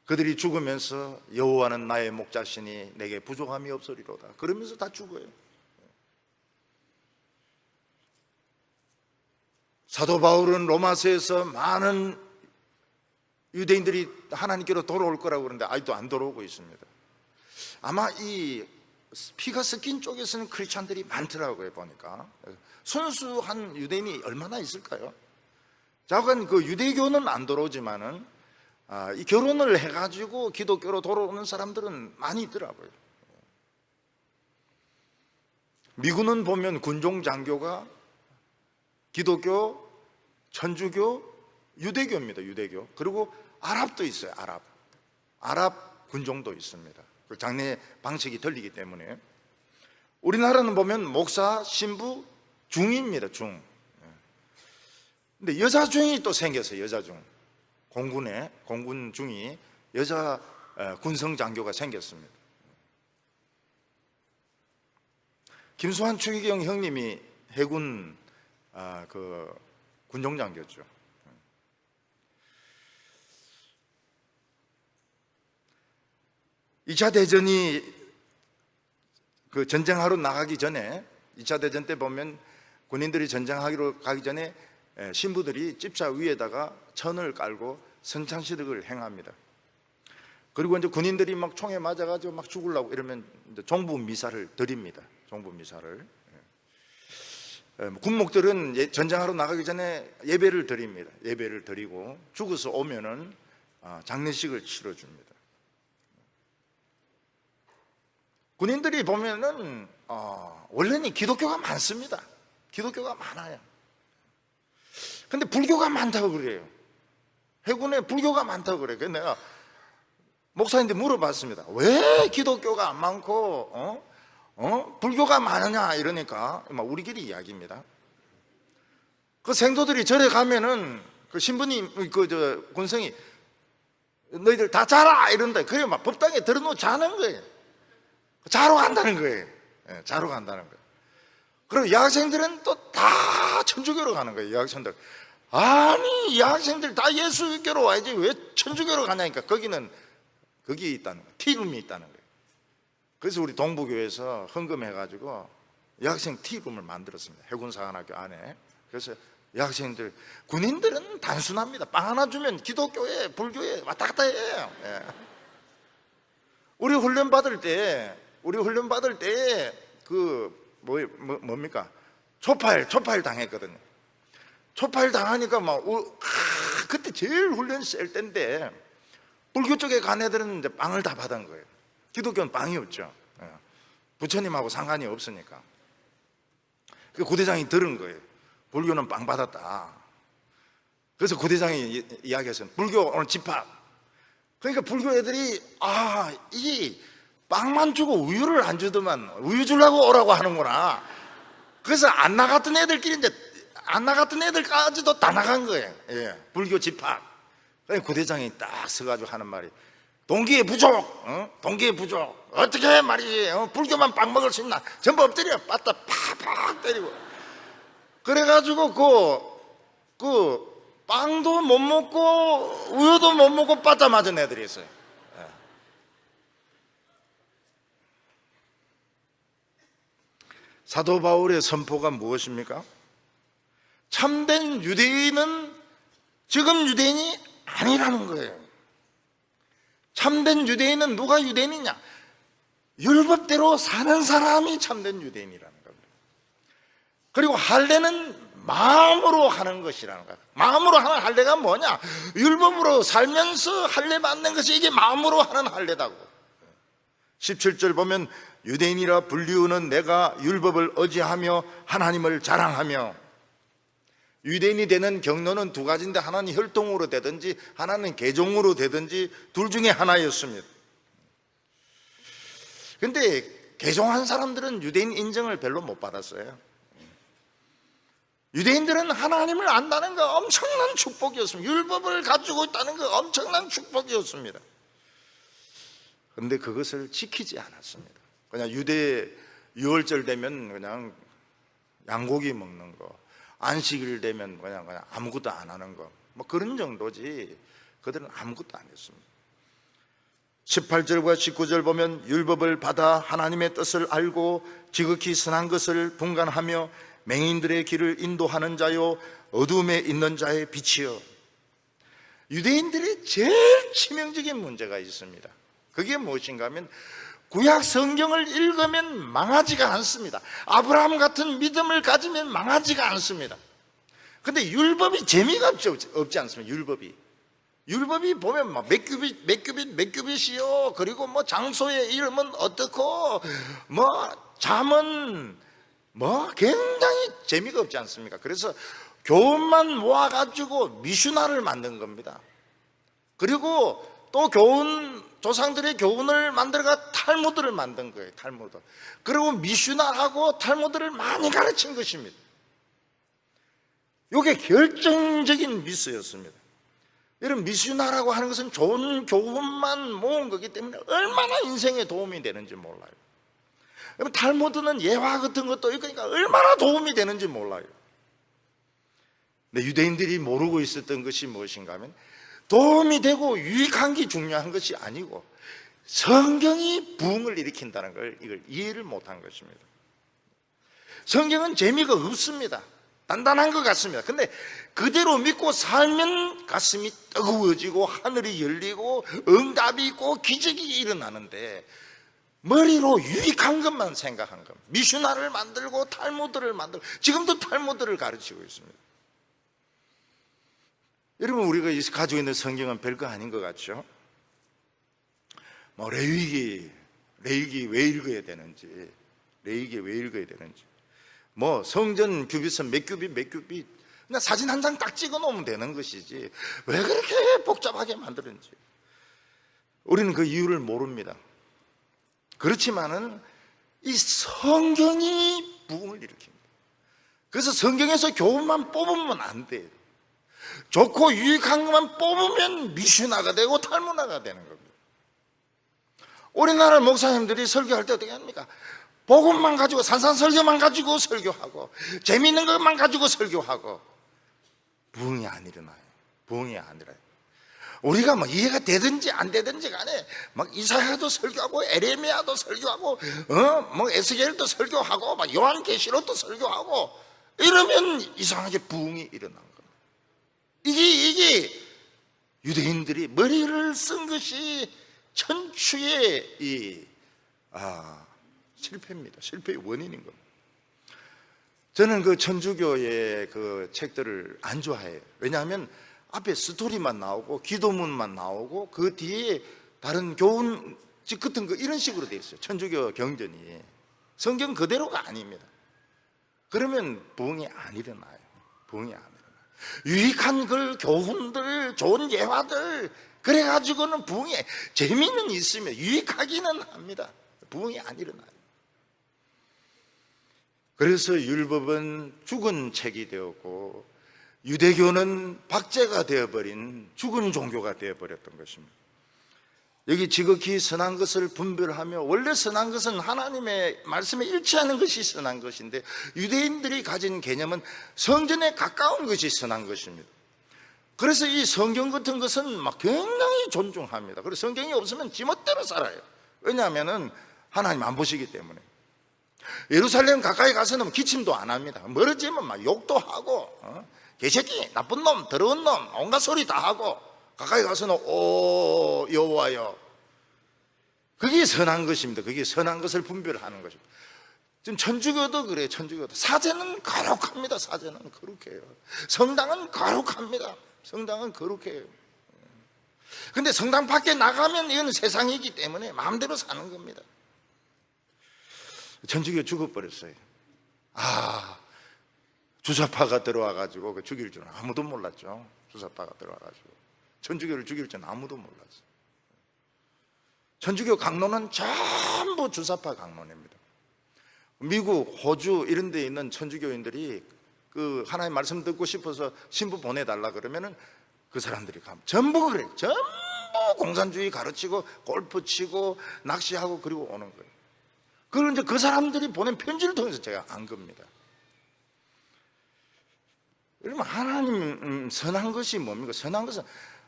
그들이 죽으면서 여호와는 나의 목자시니 내게 부족함이 없으리로다. 그러면서 다 죽어요. 사도 바울은 로마서에서 많은 유대인들이 하나님께로 돌아올 거라고 그러는데 아직도 안 돌아오고 있습니다. 아마 이 피가 섞인 쪽에서는 크리스찬들이 많더라고요. 보니까 순수한 유대인이 얼마나 있을까요? 자관 그 유대교는 안 돌아오지만은 이 결혼을 해가지고 기독교로 돌아오는 사람들은 많이 있더라고요. 미군은 보면 군종 장교가 기독교, 천주교, 유대교입니다. 유대교. 그리고 아랍도 있어요. 아랍 군종도 있습니다. 그 장례 방식이 틀리기 때문에. 우리나라는 보면 목사, 신부, 중입니다. 중. 근데 여자 중이 또 생겼어요. 여자 중. 공군 중이 여자 군성 장교가 생겼습니다. 김수환 추기경 형님이 해군 그 군종 장교죠. 2차 대전이 그 전쟁하러 나가기 전에 2차 대전 때 보면 군인들이 전쟁하기로 가기 전에 신부들이 집사 위에다가 천을 깔고 성찬식을 행합니다. 그리고 이제 군인들이 막 총에 맞아가지고 막 죽으려고 이러면 이제 종부 미사를 드립니다. 종부 미사를. 군목들은 전쟁하러 나가기 전에 예배를 드립니다. 예배를 드리고 죽어서 오면은 장례식을 치러줍니다. 군인들이 보면은 원래는 기독교가 많습니다. 기독교가 많아요. 근데 불교가 많다고 그래요. 해군에 불교가 많다고 그래. 그래서 내가 목사님한테 물어봤습니다. 왜 기독교가 안 많고 불교가 많으냐 이러니까 막 우리끼리 이야기입니다. 그 생도들이 절에 가면은 그 신부님 군성이 너희들 다 자라 이런다. 그래 막 법당에 들어놓고 자는 거예요. 자러 간다는 거예요. 예, 자러 간다는 거예요. 그리고 여학생들은 또 다 천주교로 가는 거예요. 여학생들. 아니 여학생들 다 예수교로 와야지 왜 천주교로 가냐니까. 거기는 거기 있다는 거예요. 티룸이 있다는 거예요. 그래서 우리 동부교에서 헌금해가지고 여학생 티룸을 만들었습니다. 해군사관학교 안에. 그래서 여학생들, 군인들은 단순합니다. 빵 하나 주면 기독교에 불교에 왔다 갔다 해요. 예. 우리 훈련 받을 때 뭡니까? 초파일 당했거든요. 초파일 당하니까 그때 제일 훈련 셀 때인데 불교 쪽에 간 애들은 이제 빵을 다 받은 거예요. 기독교는 빵이 없죠. 예. 부처님하고 상관이 없으니까. 그 구대장이 들은 거예요. 불교는 빵 받았다. 그래서 구대장이 이야기했어요. 불교 오늘 집합. 그러니까 불교 애들이 이 빵만 주고 우유를 안 주더만 우유 주려고 오라고 하는구나. 그래서 안 나갔던 애들끼리 이제 안 나갔던 애들까지도 다 나간 거예요. 예, 불교 집합. 그러니까 구대장이 딱 서가지고 하는 말이 동기의 부족, 동기의 부족. 어떻게 말이지? 불교만 빵 먹을 수 있나? 전부 엎드려 빠따 팍팍 때리고. 그래가지고 그 빵도 못 먹고 우유도 못 먹고 빠따 맞은 애들이 있어요. 예. 사도 바울의 선포가 무엇입니까? 참된 유대인은 지금 유대인이 아니라는 거예요. 참된 유대인은 누가 유대인이냐? 율법대로 사는 사람이 참된 유대인이라는 겁니다. 그리고 할례는 마음으로 하는 것이라는 거예요. 마음으로 하는 할례가 뭐냐? 율법으로 살면서 할례 받는 것이 이게 마음으로 하는 할례다고. 17절 보면 유대인이라 불리우는 내가 율법을 의지하며 하나님을 자랑하며. 유대인이 되는 경로는 두 가지인데 하나는 혈통으로 되든지 하나는 계종으로 되든지 둘 중에 하나였습니다. 근데 계종한 사람들은 유대인 인정을 별로 못 받았어요. 유대인들은 하나님을 안다는 거 엄청난 축복이었습니다. 율법을 가지고 있다는 거 엄청난 축복이었습니다. 그런데 그것을 지키지 않았습니다. 그냥 유대 유월절 되면 그냥 양고기 먹는 거, 안식일 되면 그냥 아무것도 안 하는 거, 뭐 그런 정도지 그들은 아무것도 안 했습니다. 18절과 19절 보면 율법을 받아 하나님의 뜻을 알고 지극히 선한 것을 분간하며 맹인들의 길을 인도하는 자요 어둠에 있는 자의 빛이요. 유대인들이 제일 치명적인 문제가 있습니다. 그게 무엇인가 하면 구약 성경을 읽으면 망하지가 않습니다. 아브라함 같은 믿음을 가지면 망하지가 않습니다. 근데 율법이 재미가 없지 않습니까? 율법이 보면 막 몇 규빗이요. 그리고 뭐 장소의 이름은 어떻고 뭐 잠은 뭐 굉장히 재미가 없지 않습니까? 그래서 교훈만 모아가지고 미슈나를 만든 겁니다. 그리고 또 조상들의 교훈을 만들어가 탈무드를 만든 거예요. 탈무드. 그리고 미슈나하고 탈무드를 많이 가르친 것입니다. 이게 결정적인 미스였습니다. 여러분, 미슈나라고 하는 것은 좋은 교훈만 모은 거기 때문에 얼마나 인생에 도움이 되는지 몰라요. 여러분, 탈무드는 예화 같은 것도 있으니까 얼마나 도움이 되는지 몰라요. 근데 유대인들이 모르고 있었던 것이 무엇인가 하면 도움이 되고 유익한 게 중요한 것이 아니고 성경이 부흥을 일으킨다는 걸 이걸 이해를 못한 것입니다. 성경은 재미가 없습니다. 단단한 것 같습니다. 근데 그대로 믿고 살면 가슴이 뜨거워지고 하늘이 열리고 응답이 있고 기적이 일어나는데 머리로 유익한 것만 생각한 겁니다. 미슈나를 만들고 탈무드를 만들고 지금도 탈무드를 가르치고 있습니다. 여러분, 우리가 가지고 있는 성경은 별거 아닌 것 같죠? 뭐 레위기 왜 읽어야 되는지, 뭐 성전 규빗은 몇 규빗 그냥 사진 한 장 딱 찍어 놓으면 되는 것이지 왜 그렇게 복잡하게 만드는지 우리는 그 이유를 모릅니다. 그렇지만은 이 성경이 부흥을 일으킵니다. 그래서 성경에서 교훈만 뽑으면 안 돼요. 좋고 유익한 것만 뽑으면 미슈나가 되고 탈무나가 되는 겁니다. 우리나라 목사님들이 설교할 때 어떻게 합니까? 복음만 가지고 산산설교만 가지고 설교하고 재미있는 것만 가지고 설교하고 부흥이 안 일어나요. 부흥이 안 일어나요. 우리가 뭐 이해가 되든지 안 되든지 간에 막 이사야도 설교하고 에레미야도 설교하고 뭐 에스겔도 설교하고 막 요한계시록도 설교하고 이러면 이상하게 부흥이 일어난 겁니다. 이게 유대인들이 머리를 쓴 것이 천추의 실패입니다. 실패의 원인인 겁니다. 저는 그 천주교의 그 책들을 안 좋아해요. 왜냐하면 앞에 스토리만 나오고 기도문만 나오고 그 뒤에 다른 교훈집 같은 거 이런 식으로 돼 있어요. 천주교 경전이 성경 그대로가 아닙니다. 그러면 부흥이 안 일어나요. 부흥이 안 일어나요. 유익한 글 교훈들 좋은 예화들 그래가지고는 부흥이 재미는 있으면 유익하기는 합니다. 부흥이 안 일어나요. 그래서 율법은 죽은 책이 되었고 유대교는 박제가 되어버린 죽은 종교가 되어버렸던 것입니다. 여기 지극히 선한 것을 분별하며 원래 선한 것은 하나님의 말씀에 일치하는 것이 선한 것인데 유대인들이 가진 개념은 성전에 가까운 것이 선한 것입니다. 그래서 이 성경 같은 것은 막 굉장히 존중합니다. 그래서 성경이 없으면 지멋대로 살아요. 왜냐하면 하나님 안 보시기 때문에. 예루살렘 가까이 가서는 기침도 안 합니다. 멀어지면 막 욕도 하고 개새끼, 나쁜 놈, 더러운 놈 온갖 소리 다 하고 가까이 가서는 오 여호와여. 그게 선한 것입니다. 그게 선한 것을 분별하는 것입니다. 지금 천주교도 그래요. 천주교도 사제는 거룩합니다. 사제는 거룩해요. 성당은 거룩합니다. 성당은 거룩해요. 근데 성당 밖에 나가면 이건 세상이기 때문에 마음대로 사는 겁니다. 천주교 죽어버렸어요. 주사파가 들어와가지고 그 죽일 줄은 아무도 몰랐죠. 주사파가 들어와가지고 천주교를 죽일 줄은 아무도 몰랐어요. 천주교 강론은 전부 주사파 강론입니다. 미국, 호주 이런 데 있는 천주교인들이 그 하나님 말씀 듣고 싶어서 신부 보내달라 그러면은 그 사람들이 가면 전부 그래요. 전부 공산주의 가르치고 골프 치고 낚시하고 그리고 오는 거예요. 그걸 이제 그 사람들이 보낸 편지를 통해서 제가 안 겁니다. 그러면 하나님 선한 것이 뭡니까? 선한 것은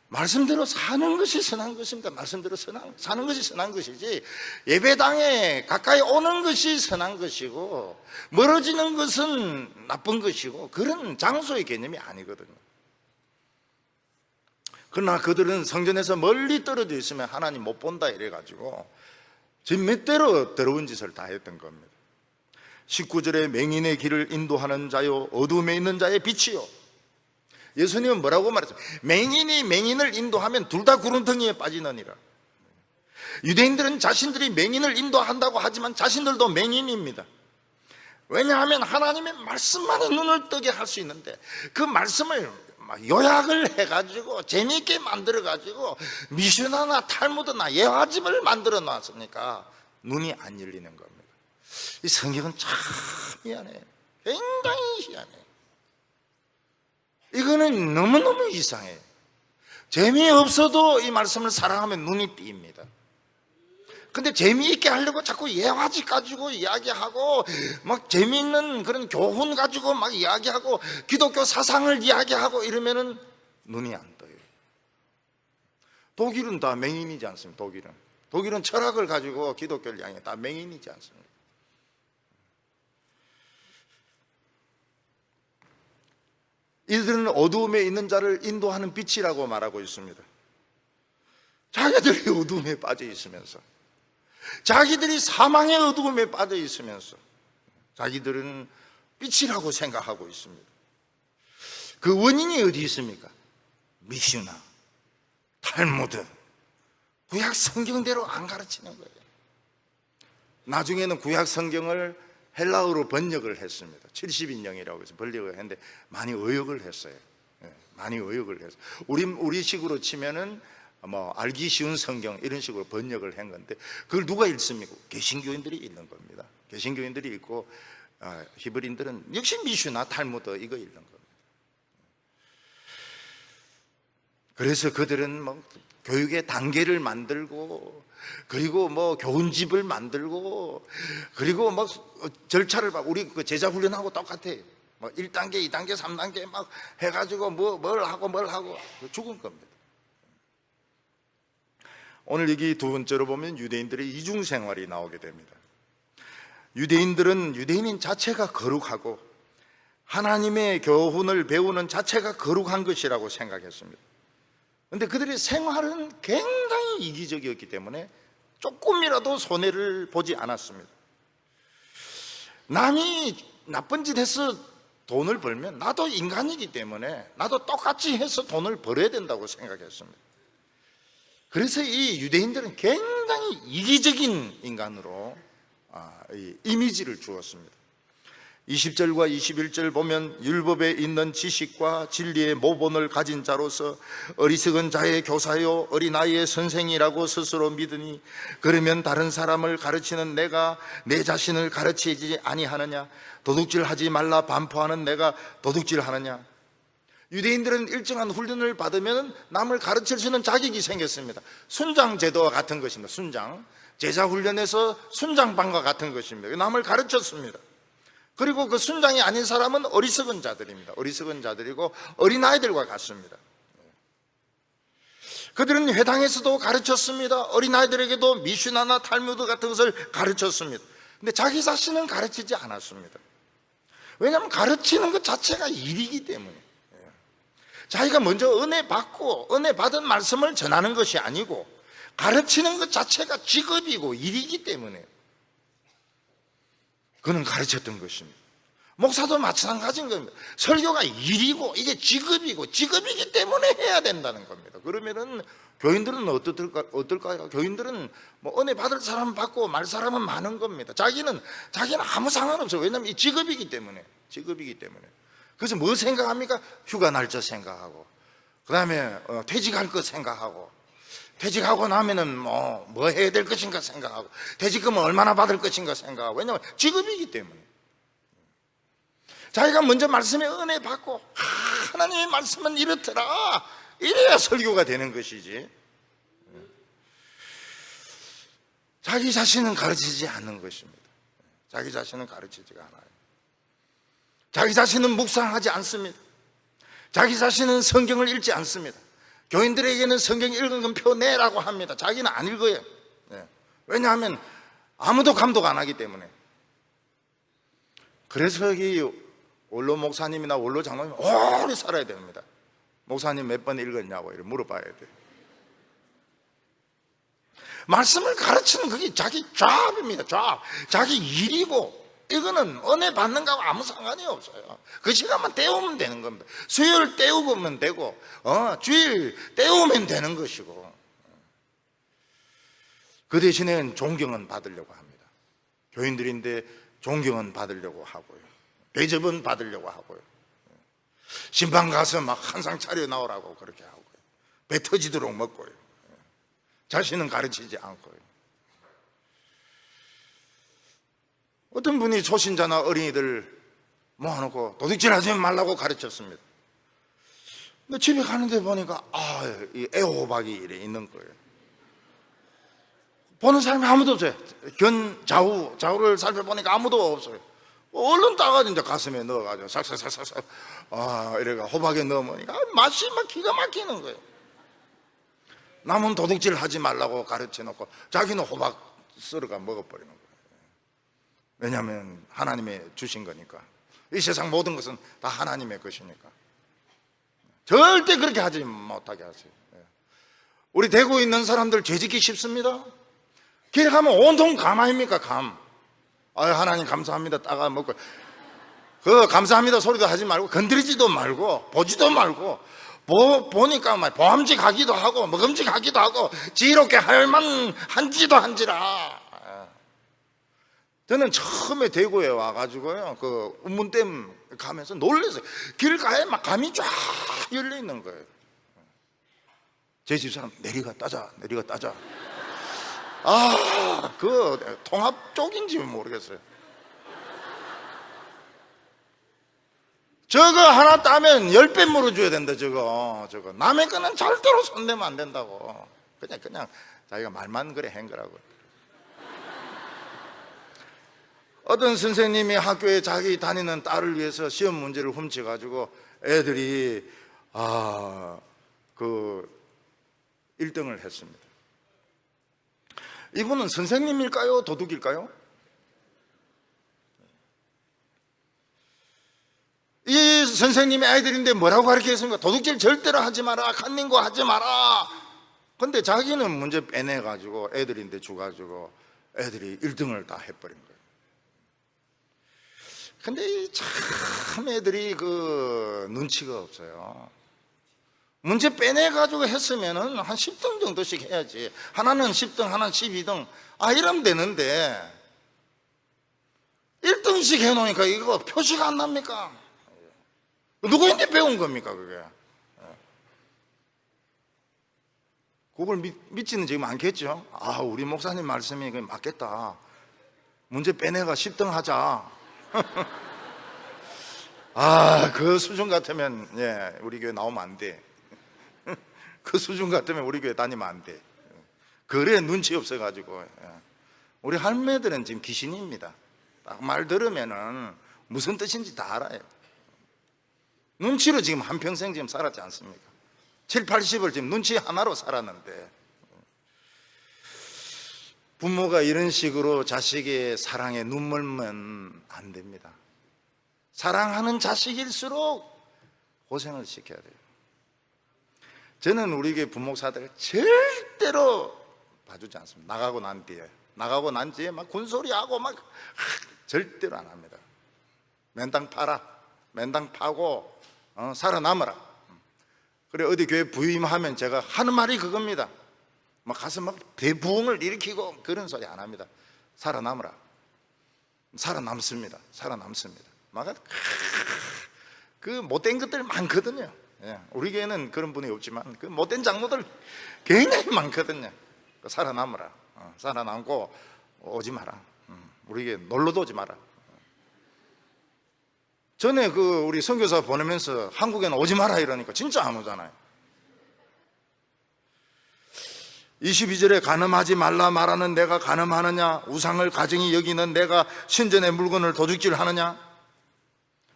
말씀대로 사는 것이 선한 것입니다. 말씀대로 사는 것이 선한 것이지 예배당에 가까이 오는 것이 선한 것이고 멀어지는 것은 나쁜 것이고 그런 장소의 개념이 아니거든요. 그러나 그들은 성전에서 멀리 떨어져 있으면 하나님 못 본다 이래가지고 지 몇 대로 더러운 짓을 다 했던 겁니다. 19절에 맹인의 길을 인도하는 자요 어둠에 있는 자의 빛이요. 예수님은 뭐라고 말했어요? 맹인이 맹인을 인도하면 둘 다 구름텅이에 빠지느니라. 유대인들은 자신들이 맹인을 인도한다고 하지만 자신들도 맹인입니다. 왜냐하면 하나님의 말씀만이 눈을 뜨게 할 수 있는데 그 말씀을 요약을 해가지고 재미있게 만들어가지고 미슈나나 탈무드나 예화집을 만들어 놨으니까 눈이 안 열리는 겁니다. 이 성경은 참 희한해요. 굉장히 희한해요. 이거는 너무너무 이상해요. 재미없어도 이 말씀을 사랑하면 눈이 띄입니다. 근데 재미있게 하려고 자꾸 예화집 가지고 이야기하고 막 재미있는 그런 교훈 가지고 막 이야기하고 기독교 사상을 이야기하고 이러면은 눈이 안 떠요. 독일은 다 맹인이지 않습니까? 독일은 철학을 가지고 기독교를 향해 다 맹인이지 않습니까? 이들은 어두움에 있는 자를 인도하는 빛이라고 말하고 있습니다. 자기들이 어두움에 빠져 있으면서 자기들이 사망의 어두움에 빠져 있으면서 자기들은 빛이라고 생각하고 있습니다. 그 원인이 어디 있습니까? 미슈나, 탈무드, 구약 성경대로 안 가르치는 거예요. 나중에는 구약 성경을 헬라어로 번역을 했습니다. 70인용이라고 해서 번역을 했는데 많이 의역을 했어요. 많이 의역을 해서 우리식으로 치면은 뭐 알기 쉬운 성경 이런 식으로 번역을 한 건데 그걸 누가 읽습니까? 개신교인들이 읽는 겁니다. 개신교인들이 읽고 히브리인들은 역시 미슈나 탈무드 이거 읽는 겁니다. 그래서 그들은 뭐 교육의 단계를 만들고 그리고 뭐 교훈집을 만들고 그리고 막 절차를 우리 그 제자 훈련하고 똑같아요. 뭐 1단계, 2단계, 3단계 막 해가지고 뭘 하고 죽은 겁니다. 오늘 여기 두 번째로 보면 유대인들의 이중 생활이 나오게 됩니다. 유대인인 자체가 거룩하고 하나님의 교훈을 배우는 자체가 거룩한 것이라고 생각했습니다. 그런데 그들의 생활은 굉장히 이기적이었기 때문에 조금이라도 손해를 보지 않았습니다. 남이 나쁜 짓 해서 돈을 벌면 나도 인간이기 때문에 나도 똑같이 해서 돈을 벌어야 된다고 생각했습니다. 그래서 이 유대인들은 굉장히 이기적인 인간으로 이미지를 주었습니다. 20절과 21절 보면 율법에 있는 지식과 진리의 모본을 가진 자로서 어리석은 자의 교사요 어린아이의 선생이라고 스스로 믿으니 그러면 다른 사람을 가르치는 내가 내 자신을 가르치지 아니하느냐? 도둑질하지 말라 반포하는 내가 도둑질하느냐? 유대인들은 일정한 훈련을 받으면 남을 가르칠 수 있는 자격이 생겼습니다. 순장 제도와 같은 것입니다. 순장 제자 훈련에서 순장반과 같은 것입니다. 남을 가르쳤습니다. 그리고 그 순장이 아닌 사람은 어리석은 자들입니다. 어리석은 자들이고 어린아이들과 같습니다. 그들은 회당에서도 가르쳤습니다. 어린아이들에게도 미슈나나 탈무드 같은 것을 가르쳤습니다. 근데 자기 자신은 가르치지 않았습니다. 왜냐하면 가르치는 것 자체가 일이기 때문에 자기가 먼저 은혜 받고 은혜 받은 말씀을 전하는 것이 아니고 가르치는 것 자체가 직업이고 일이기 때문에 그는 가르쳤던 것입니다. 목사도 마찬가지인 겁니다. 설교가 일이고 이게 직업이고 직업이기 때문에 해야 된다는 겁니다. 그러면은 교인들은 어떨까요? 교인들은 뭐 은혜 받을 사람은 받고 말 사람은 많은 겁니다. 자기는 아무 상관없어요. 왜냐하면 이 직업이기 때문에. 그래서 뭐 생각합니까? 휴가 날짜 생각하고 그 다음에 퇴직할 것 생각하고 퇴직하고 나면은 뭐 해야 될 것인가 생각하고 퇴직금은 얼마나 받을 것인가 생각하고 왜냐하면 직업이기 때문에 자기가 먼저 말씀에 은혜 받고 하나님의 말씀은 이렇더라 이래야 설교가 되는 것이지 자기 자신은 가르치지 않는 것입니다. 자기 자신은 가르치지가 않아요. 자기 자신은 묵상하지 않습니다. 자기 자신은 성경을 읽지 않습니다. 교인들에게는 성경 읽은 건 펴내라고 합니다. 자기는 안 읽어요. 왜냐하면 아무도 감독 안 하기 때문에. 그래서 여기 원로 목사님이나 원로 장로님 오래 살아야 됩니다. 목사님 몇 번 읽었냐고 이렇게 물어봐야 돼요. 말씀을 가르치는 그게 자기 잡입니다. 잡. 자기 일이고 이거는 은혜 받는 거하고 아무 상관이 없어요. 그 시간만 때우면 되는 겁니다. 수요일 때우면 되고 주일 때우면 되는 것이고 그 대신에 존경은 받으려고 합니다. 교인들인데 존경은 받으려고 하고요. 대접은 받으려고 하고요. 심판 가서 막 한상 차려 나오라고 그렇게 하고요. 배 터지도록 먹고요. 자신은 가르치지 않고요. 어떤 분이 초신자나 어린이들 모아놓고 도둑질 하지 말라고 가르쳤습니다. 근데 집에 가는데 보니까 이 애호박이 이래 있는 거예요. 보는 사람이 아무도 없어요. 좌우를 살펴보니까 아무도 없어요. 얼른 따가지고 이제 가슴에 넣어가지고 싹싹싹싹 이래가 호박에 넣으니까 맛이 막 기가 막히는 거예요. 남은 도둑질 하지 말라고 가르쳐놓고 자기는 호박 썰어가 먹어버리는 거예요. 왜냐하면 하나님이 주신 거니까. 이 세상 모든 것은 다 하나님의 것이니까. 절대 그렇게 하지 못하게 하세요. 우리 대구에 있는 사람들 죄짓기 쉽습니다. 길에 가면 온통 감 아닙니까? 감. 하나님 감사합니다 따가 먹고 그 감사합니다 소리도 하지 말고 건드리지도 말고 보지도 말고 보니까 보암직 하기도 하고 먹음직 하기도 하고 지혜롭게 할만 한지도 한지라. 저는 처음에 대구에 와가지고요, 그 운문댐 가면서 놀랐어요. 길가에 막 감이 쫙 열려 있는 거예요. 제 집사람 내리가 따자, 내리가 따자. 그 통합 쪽인지 모르겠어요. 저거 하나 따면 10배 물어줘야 된다. 저거 남의 거는 절대로 손대면 안 된다고. 그냥 자기가 말만 그래 한 거라고. 어떤 선생님이 학교에 자기 다니는 딸을 위해서 시험 문제를 훔쳐가지고 애들이 1등을 했습니다. 이분은 선생님일까요? 도둑일까요? 이 선생님의 아이들인데 뭐라고 가르쳤습니까? 도둑질 절대로 하지 마라, 간닝고 하지 마라. 근데 자기는 문제 빼내가지고 애들인데 줘가지고 애들이 1등을 다 해버린 거예요. 근데 참 애들이 그 눈치가 없어요. 문제 빼내가지고 했으면은 한 10등 정도씩 해야지. 하나는 10등, 하나는 12등. 이러면 되는데 1등씩 해놓으니까 이거 표시가 안 납니까? 누구한테 배운 겁니까, 그게? 그걸 믿지는 지금 않겠죠? 우리 목사님 말씀이 맞겠다. 문제 빼내가 10등 하자. 그 수준 같으면, 우리 교회 나오면 안 돼. 그 수준 같으면 우리 교회 다니면 안 돼. 그래, 눈치 없어가지고. 우리 할매들은 지금 귀신입니다. 딱 말 들으면은 무슨 뜻인지 다 알아요. 눈치로 지금 한평생 지금 살았지 않습니까? 7, 80을 지금 눈치 하나로 살았는데, 부모가 이런 식으로 자식의 사랑에 눈멀면 안 됩니다. 사랑하는 자식일수록 고생을 시켜야 돼요. 저는 우리 교회 부목사들 절대로 봐주지 않습니다. 나가고 난 뒤에 막 군소리하고 막 절대로 안 합니다. 맨땅 파라, 맨땅 파고 살아남아라. 그래, 어디 교회 부임하면 제가 하는 말이 그겁니다. 막 가서 막 대부흥을 일으키고 그런 소리 안 합니다. 살아남아라. 살아남습니다. 막 그 못된 것들 많거든요. 우리 교회는 그런 분이 없지만 그 못된 장로들 굉장히 많거든요. 살아남아라. 살아남고 오지 마라. 우리 교회 놀러도 오지 마라. 전에 우리 선교사 보내면서 한국에는 오지 마라 이러니까 진짜 안 오잖아요. 22절에 간음하지 말라 말하는 내가 간음하느냐? 우상을 가증히 여기는 내가 신전의 물건을 도둑질하느냐?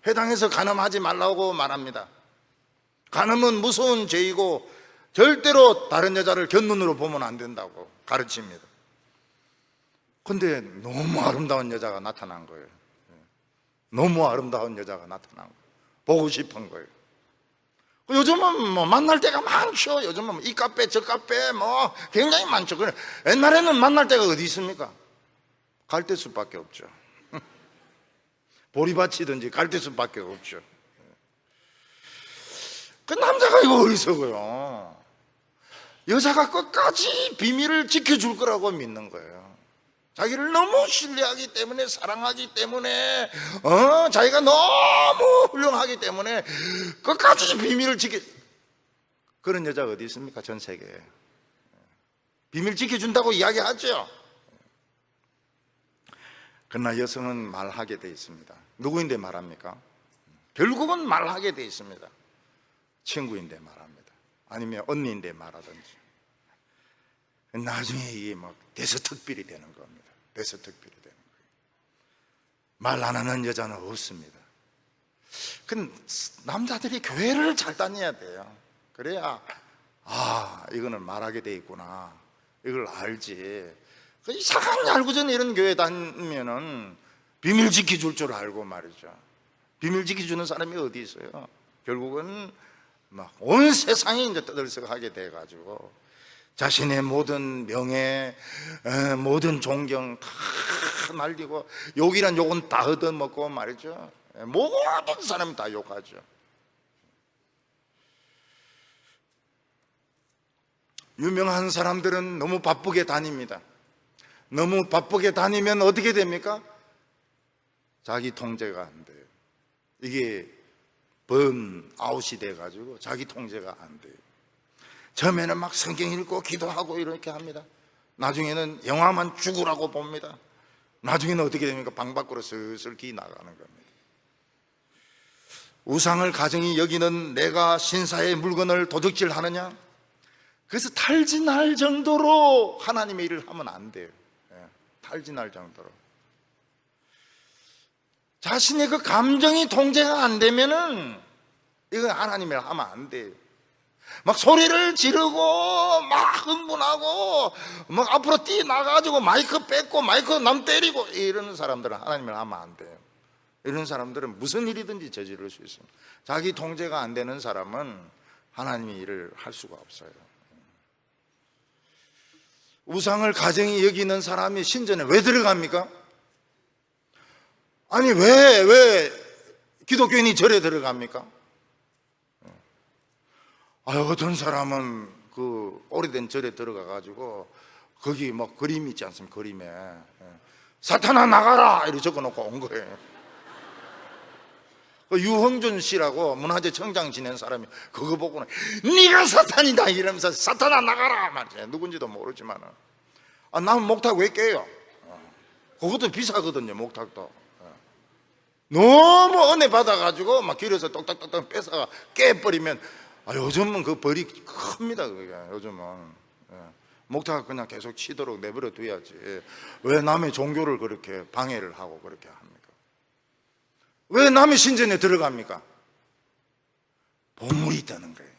회당에서 간음하지 말라고 말합니다. 간음은 무서운 죄이고 절대로 다른 여자를 곁눈으로 보면 안 된다고 가르칩니다. 근데 너무 아름다운 여자가 나타난 거예요. 너무 아름다운 여자가 나타난 거예요. 보고 싶은 거예요. 요즘은 뭐 만날 때가 많죠. 요즘은 이 카페 저 카페 뭐 굉장히 많죠. 그래, 옛날에는 만날 때가 어디 있습니까? 갈대숲밖에 없죠. 보리밭이든지 갈대숲밖에 없죠. 그 남자가 이거 어리석어요. 여자가 끝까지 비밀을 지켜줄 거라고 믿는 거예요. 자기를 너무 신뢰하기 때문에, 사랑하기 때문에, 자기가 너무 훌륭하기 때문에 끝까지 비밀을 그런 여자가 어디 있습니까? 전 세계에. 비밀 지켜준다고 이야기하죠. 그러나 여성은 말하게 돼 있습니다. 누구인데 말합니까? 결국은 말하게 돼 있습니다. 친구인데 말합니다. 아니면 언니인데 말하든지. 나중에 이게 막 대서특필이 되는 겁니다. 대서특필이 되는 거예요. 말 안 하는 여자는 없습니다. 그 남자들이 교회를 잘 다녀야 돼요. 그래야 이거는 말하게 돼 있구나. 이걸 알지. 이상하게 알고 전에 이런 교회 다니면은 비밀 지켜줄 줄 알고 말이죠. 비밀 지켜주는 사람이 어디 있어요? 결국은 막 온 세상이 이제 떠들썩하게 돼가지고 자신의 모든 명예, 모든 존경 다 날리고 욕이란 욕은 다 얻어먹고 말이죠. 모든 사람이 다 욕하죠. 유명한 사람들은 너무 바쁘게 다닙니다. 너무 바쁘게 다니면 어떻게 됩니까? 자기 통제가 안 돼요. 이게 번아웃이 돼가지고 자기 통제가 안 돼요. 처음에는 막 성경 읽고 기도하고 이렇게 합니다. 나중에는 영화만 죽으라고 봅니다. 나중에는 어떻게 됩니까? 방 밖으로 슬슬 기 나가는 겁니다. 우상을 가정이 여기는 내가 신사의 물건을 도둑질하느냐? 그래서 탈진할 정도로 하나님의 일을 하면 안 돼요. 탈진할 정도로. 자신의 그 감정이 통제가 안 되면은 이건 하나님을 하면 안 돼요. 막 소리를 지르고 막 흥분하고 막 앞으로 뛰어나가지고 마이크 뺏고 마이크 남 때리고 이런 사람들은 하나님을 하면 안 돼요. 이런 사람들은 무슨 일이든지 저지를 수 있습니다. 자기 통제가 안 되는 사람은 하나님의 일을 할 수가 없어요. 우상을 가정이 여기는 사람이 신전에 왜 들어갑니까? 아니 왜 기독교인이 절에 들어갑니까? 어떤 사람은 그 오래된 절에 들어가가지고 거기 뭐 그림 있지 않습니까? 그림에 사탄아 나가라 이렇게 적어놓고 온 거예요. 그 유흥준 씨라고 문화재 청장 지낸 사람이 그거 보고는 네가 사탄이다 이러면서 사탄아 나가라 말이야. 누군지도 모르지만 나는 목탁 왜 깨요? 그것도 비싸거든요. 목탁도 너무 은혜 받아가지고 막 길에서 똑딱똑딱 뺏어가 깨버리면 요즘은 그 벌이 큽니다. 그게 요즘은 목탁 그냥 계속 치도록 내버려 둬야지. 왜 남의 종교를 그렇게 방해를 하고 그렇게 합니까? 왜 남의 신전에 들어갑니까? 보물이 있다는 거예요.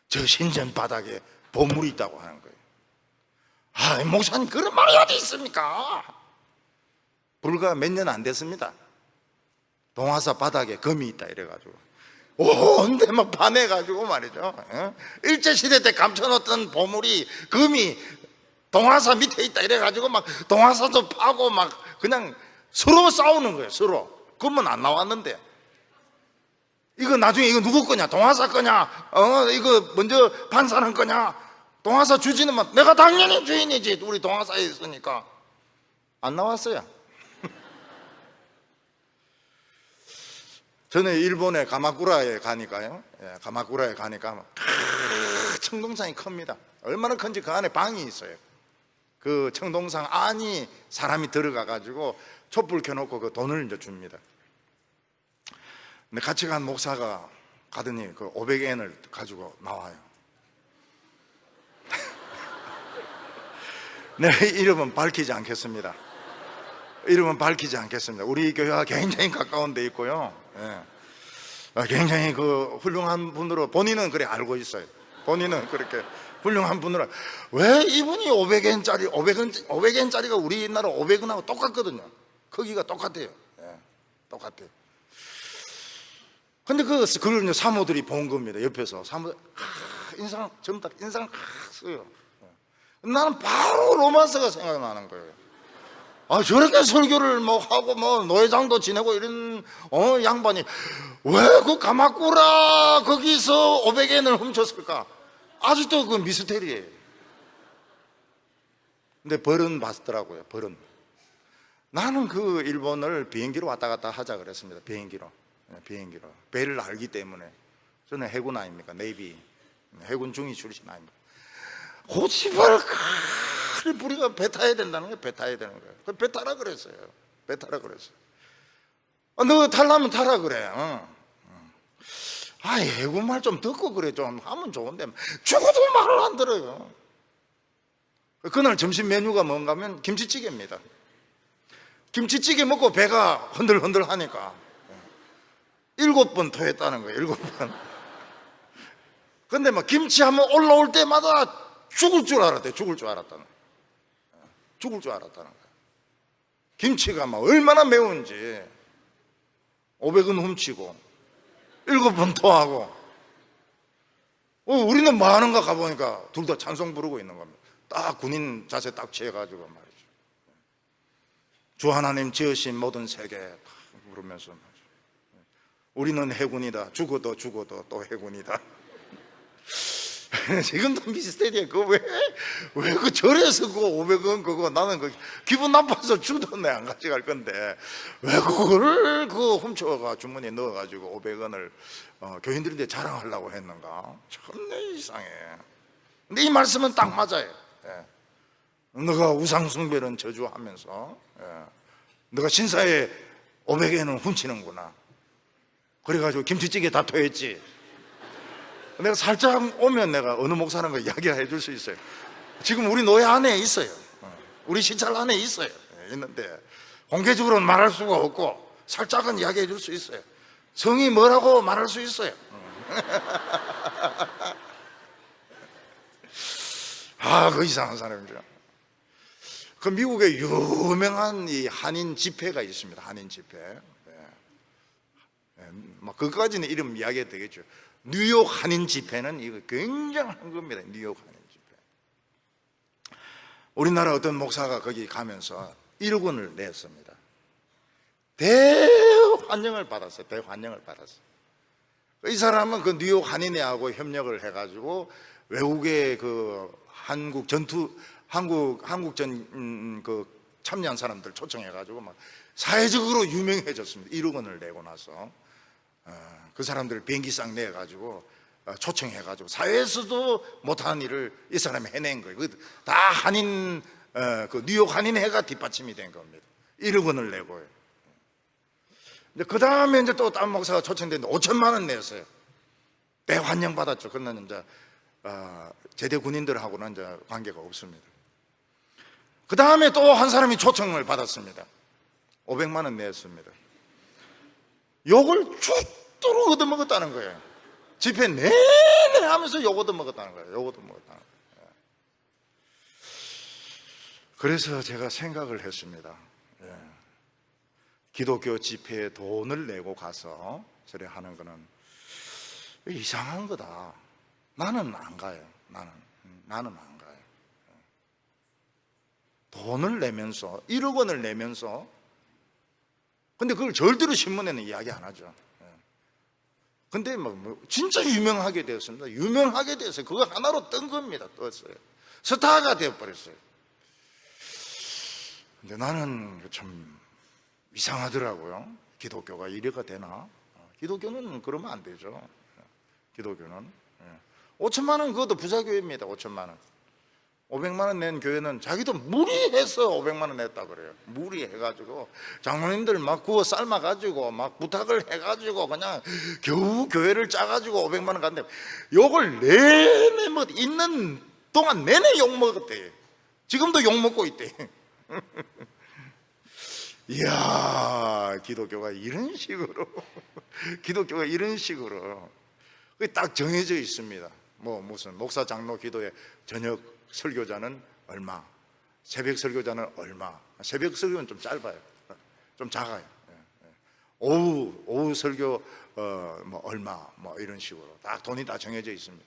저 신전 바닥에 보물이 있다고 하는 거예요. 목사님 그런 말이 어디 있습니까? 불과 몇 년 안 됐습니다. 동화사 바닥에 금이 있다 이래가지고 온데 막 반해가지고 말이죠. 일제시대 때 감춰놓던 보물이 금이 동화사 밑에 있다 이래가지고 막 동화사도 파고 막 그냥 서로 싸우는 거예요. 서로. 금은 안 나왔는데 이거 나중에 이거 누구 거냐? 동화사 거냐? 이거 먼저 판사는 거냐? 동화사 주지는 막 내가 당연히 주인이지. 우리 동화사에 있으니까 안 나왔어요. 저는 일본의 가마쿠라에 가니까요. 가마쿠라에 가니까 청동산이 큽니다. 얼마나 큰지 그 안에 방이 있어요. 그 청동산 안이 사람이 들어가 가지고 촛불 켜놓고 그 돈을 이제 줍니다. 근데 같이 간 목사가 가더니 그 500엔을 가지고 나와요. 내 이름은 밝히지 않겠습니다. 이름은 밝히지 않겠습니다. 우리 교회와 굉장히 가까운 데 있고요. 굉장히 그 훌륭한 분으로 본인은 그래 알고 있어요. 본인은 그렇게 훌륭한 분으로. 왜 이분이 500엔짜리가 우리나라 500원하고 똑같거든요. 크기가 똑같아요. 똑같아요. 근데 그걸 사모들이 본 겁니다. 옆에서 사모들 인상 전부 다 인상 써요. 나는 바로 로만스가 생각나는 거예요. 저렇게 설교를 뭐 하고 뭐 노회장도 지내고 이런 양반이 왜 그 가마쿠라 거기서 500엔을 훔쳤을까? 아직도 그 미스테리예요. 근데 벌은 봤더라고요. 벌은. 나는 그 일본을 비행기로 왔다 갔다 하자 그랬습니다. 비행기로. 배를 알기 때문에. 저는 해군 아닙니까? 네이비. 해군 중위 출신 아닙니까? 고치발 우리가 배 타야 된다는 거예요. 배 타야 되는 거예요. 배 타라 그랬어요. 배 타라 그랬어요. 너 타려면 타라 그래. 해군 말 좀 듣고 그래. 좀 하면 좋은데 죽어도 말을 안 들어요. 그날 점심 메뉴가 뭔가 하면 김치찌개입니다. 김치찌개 먹고 배가 흔들흔들 하니까 7번 토했다는 거예요. 7번. 근데 막 김치 한번 올라올 때마다 죽을 줄 알았다는 거예요. 죽을 줄 알았다는 거예요. 김치가 막 얼마나 매운지 500원 훔치고 7번 토하고 우리는 뭐 하는가 가보니까 둘 다 찬송 부르고 있는 겁니다. 딱 군인 자세 딱 취해가지고 말이죠. 주 하나님 지으신 모든 세계 부르면서 말이죠. 우리는 해군이다. 죽어도 또 해군이다. 지금도 비슷해. 왜 그 절에서 그거 500원 그거 나는 그 기분 나빠서 주도 내 안 가져갈 건데 왜 그거를 그 훔쳐가 주머니에 넣어가지고 500원을 교인들한테 자랑하려고 했는가? 참내 이상해. 근데 이 말씀은 딱 맞아요. 예. 너가 우상숭배는 저주하면서 너가 신사에 500원은 훔치는구나. 그래가지고 김치찌개 다 토했지. 내가 살짝 오면 내가 어느 목사라는 거 이야기해 줄 수 있어요. 지금 우리 노예 안에 있어요. 우리 시찰 안에 있어요. 있는데 공개적으로는 말할 수가 없고 살짝은 이야기해 줄 수 있어요. 성이 뭐라고 말할 수 있어요. 그 이상한 사람이죠. 그 미국에 유명한 이 한인 집회가 있습니다. 한인 집회. 그까지는 이름 이야기해도 되겠죠. 뉴욕 한인 집회는 이거 굉장한 겁니다. 뉴욕 한인 집회. 우리나라 어떤 목사가 거기 가면서 1억 원을 냈습니다. 대환영을 받았어요. 대환영을 받았어요. 이 사람은 그 뉴욕 한인회하고 협력을 해가지고 외국의 그 한국전 그 참여한 사람들 초청해가지고 막 사회적으로 유명해졌습니다. 1억 원을 내고 나서 그 사람들 비행기상 내가지고 초청해가지고 사회에서도 못하는 일을 이 사람이 해낸 거예요. 다 한인 그 뉴욕 한인회가 뒷받침이 된 겁니다. 1억 원을 내고요. 그 다음에 이제 또 다른 목사가 초청됐는데 5천만 원 냈어요. 대환영 받았죠. 그러나 이제 제대 군인들하고는 이제 관계가 없습니다. 그 다음에 또 한 사람이 초청을 받았습니다. 500만 원 냈습니다. 욕을 죽도록 얻어먹었다는 거예요. 집회 내내 하면서 욕 얻어먹었다는 거예요. 욕 얻어먹었다는 거예요. 그래서 제가 생각을 했습니다. 기독교 집회에 돈을 내고 가서 저래 하는 거는 이상한 거다. 나는 안 가요. 나는 안 가요. 돈을 내면서 1억 원을 내면서 근데 그걸 절대로 신문에는 이야기 안 하죠. 근데 진짜 유명하게 되었습니다. 유명하게 돼서 그거 하나로 뜬 겁니다. 떴어요. 스타가 되어버렸어요. 근데 나는 참 이상하더라고요. 기독교가 이래가 되나? 기독교는 그러면 안 되죠. 기독교는 5천만 원 그것도 부자교회입니다. 5천만 원 500만 원 낸 교회는 자기도 무리해서 500만 원 냈다 그래요. 무리해가지고 장로님들 막 구워 삶아가지고 막 부탁을 해가지고 그냥 겨우 교회를 짜가지고 500만 원 갔는데 욕을 내내 있는 동안 내내 욕 먹었대. 지금도 욕 먹고 있대. 이야, 기독교가 이런 식으로 기독교가 이런 식으로 딱 정해져 있습니다. 무슨 목사 장로 기도회 저녁 설교자는 얼마, 새벽 설교자는 얼마. 새벽 설교는 좀 짧아요. 좀 작아요. 오후 설교 얼마 이런 식으로 딱 돈이 다 정해져 있습니다.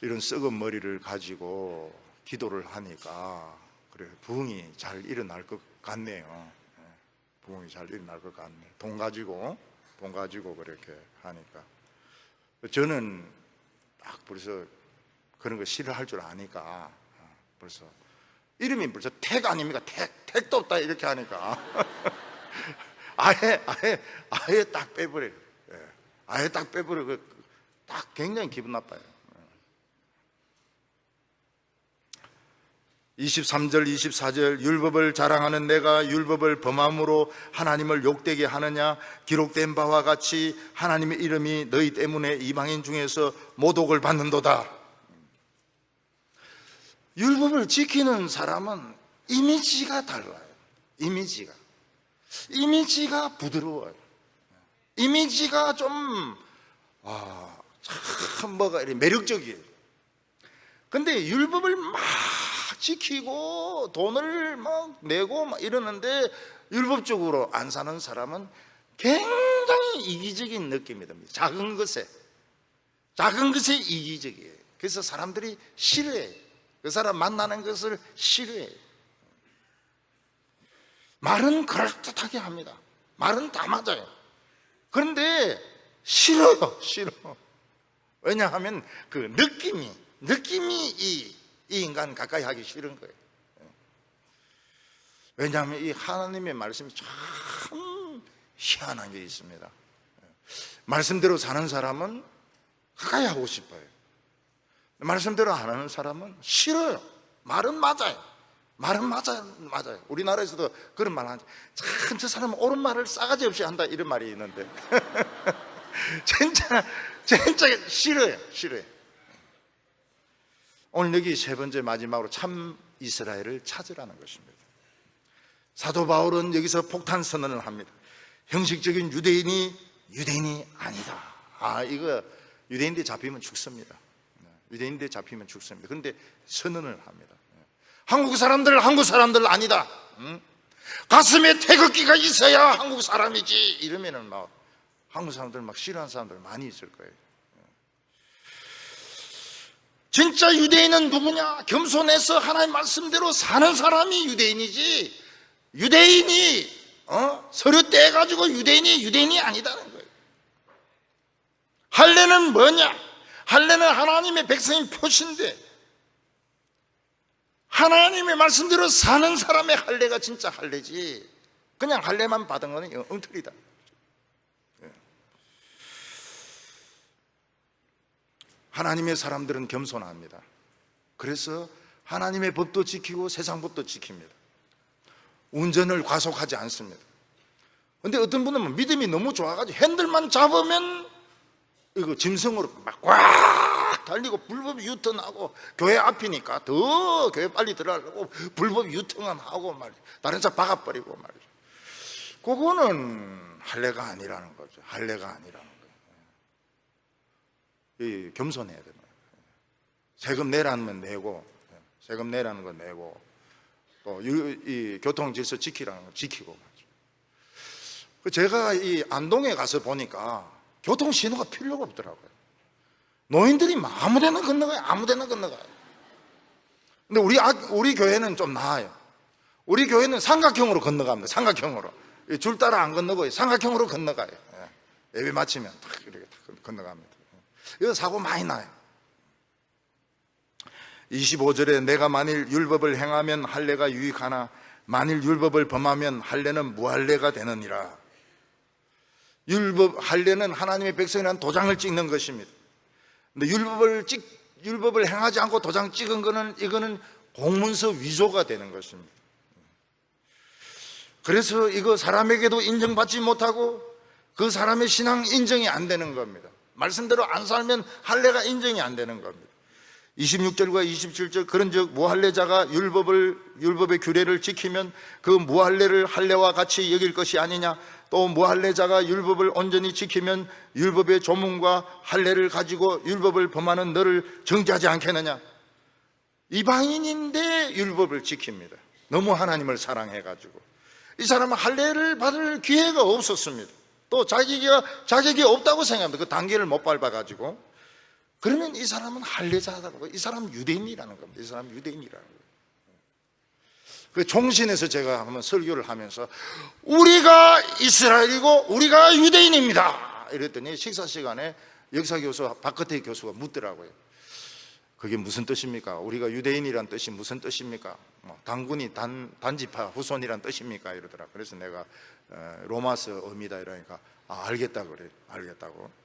이런 썩은 머리를 가지고 기도를 하니까 그래 부흥이 잘 일어날 것 같네요. 부흥이 잘 일어날 것 같네요. 돈 가지고 그렇게 하니까 저는 딱 벌써 그런 거 싫어할 줄 아니까 벌써 이름이 벌써 택 아닙니까? 택도 없다 이렇게 하니까 아예 딱 빼버려요. 아예 딱 빼버려. 딱 굉장히 기분 나빠요. 23절 24절 율법을 자랑하는 내가 율법을 범함으로 하나님을 욕되게 하느냐? 기록된 바와 같이 하나님의 이름이 너희 때문에 이방인 중에서 모독을 받는도다. 율법을 지키는 사람은 이미지가 달라요. 이미지가 부드러워요. 이미지가 좀 참 뭐가 이렇게 매력적이에요. 근데 율법을 막 지키고 돈을 막 내고 막 이러는데 율법적으로 안 사는 사람은 굉장히 이기적인 느낌이 듭니다. 작은 것에 이기적이에요. 그래서 사람들이 싫어해요. 그 사람 만나는 것을 싫어해요. 말은 그럴듯하게 합니다. 말은 다 맞아요. 그런데 싫어요. 왜냐하면 그 느낌이 이 인간 가까이 하기 싫은 거예요. 왜냐하면 이 하나님의 말씀이 참 희한한 게 있습니다. 말씀대로 사는 사람은 가까이 하고 싶어요. 말씀대로 안 하는 사람은 싫어요. 말은 맞아요. 맞아요. 우리나라에서도 그런 말 하죠. 참 저 사람은 옳은 말을 싸가지 없이 한다, 이런 말이 있는데 진짜 싫어요. 오늘 여기 세 번째 마지막으로 참 이스라엘을 찾으라는 것입니다. 사도 바울은 여기서 폭탄 선언을 합니다. 형식적인 유대인이 아니다. 이거 유대인들 잡히면 죽습니다. 그런데 선언을 합니다. 한국 사람들 아니다. 가슴에 태극기가 있어야 한국 사람이지. 이러면은 막 한국 사람들 막 싫어하는 사람들 많이 있을 거예요. 진짜 유대인은 누구냐? 겸손해서 하나님 말씀대로 사는 사람이 유대인이지, 유대인이 서류 떼가지고 유대인이 아니다는 거예요. 할례는 뭐냐? 할례는 하나님의 백성인 표시인데, 하나님의 말씀대로 사는 사람의 할례가 진짜 할례지, 그냥 할례만 받은 거는 엉터리다. 하나님의 사람들은 겸손합니다. 그래서 하나님의 법도 지키고 세상 법도 지킵니다. 운전을 과속하지 않습니다. 근데 어떤 분은 믿음이 너무 좋아가지고 핸들만 잡으면 이거 짐승으로 막 꽉 달리고 불법 유턴하고, 교회 앞이니까 더 교회 빨리 들어가려고 불법 유턴하고 말이죠. 다른 차 박아버리고 말이죠. 그거는 할례가 아니라는 거죠. 이 겸손해야 되는 거예요. 세금 내라는 건 내고, 또 이 교통 질서 지키라는 건 지키고 말이죠. 제가 이 안동에 가서 보니까 교통 신호가 필요가 없더라고요. 노인들이 아무데나 건너가요. 근데 우리 교회는 좀 나아요. 우리 교회는 삼각형으로 건너갑니다. 삼각형으로. 줄 따라 안 건너고 삼각형으로 건너가요. 예배 마치면 탁 이렇게 건너갑니다. 이거 사고 많이 나요. 25절에 내가 만일 율법을 행하면 할례가 유익하나 만일 율법을 범하면 할례는 무할례가 되느니라. 할례는 하나님의 백성이라는 도장을 찍는 것입니다. 근데 율법을 행하지 않고 도장 찍은 거는, 이거는 공문서 위조가 되는 것입니다. 그래서 이거 사람에게도 인정받지 못하고 그 사람의 신앙 인정이 안 되는 겁니다. 말씀대로 안 살면 할례가 인정이 안 되는 겁니다. 26절과 27절, 그런즉 무할례자가 율법의 규례를 지키면 그 무할례를 할례와 같이 여길 것이 아니냐. 또 무할례자가 율법을 온전히 지키면 율법의 조문과 할례를 가지고 율법을 범하는 너를 정죄하지 않겠느냐. 이방인인데 율법을 지킵니다. 너무 하나님을 사랑해가지고. 이 사람은 할례를 받을 기회가 없었습니다. 또 자격이 없다고 생각합니다. 그 단계를 못 밟아가지고. 그러면 이 사람은 할례자라고, 이 사람은 유대인이라는 겁니다. 이 사람은 유대인이라는 거예요. 그 종신에서 제가 한번 설교를 하면서 우리가 이스라엘이고 우리가 유대인입니다 이랬더니 식사 시간에 역사교수 박근태 교수가 묻더라고요. 그게 무슨 뜻입니까? 우리가 유대인이란 뜻이 무슨 뜻입니까? 단군이 단지파 후손이란 뜻입니까? 이러더라. 그래서 내가 로마서 의미다 이러니까 알겠다고 그래. 알겠다고.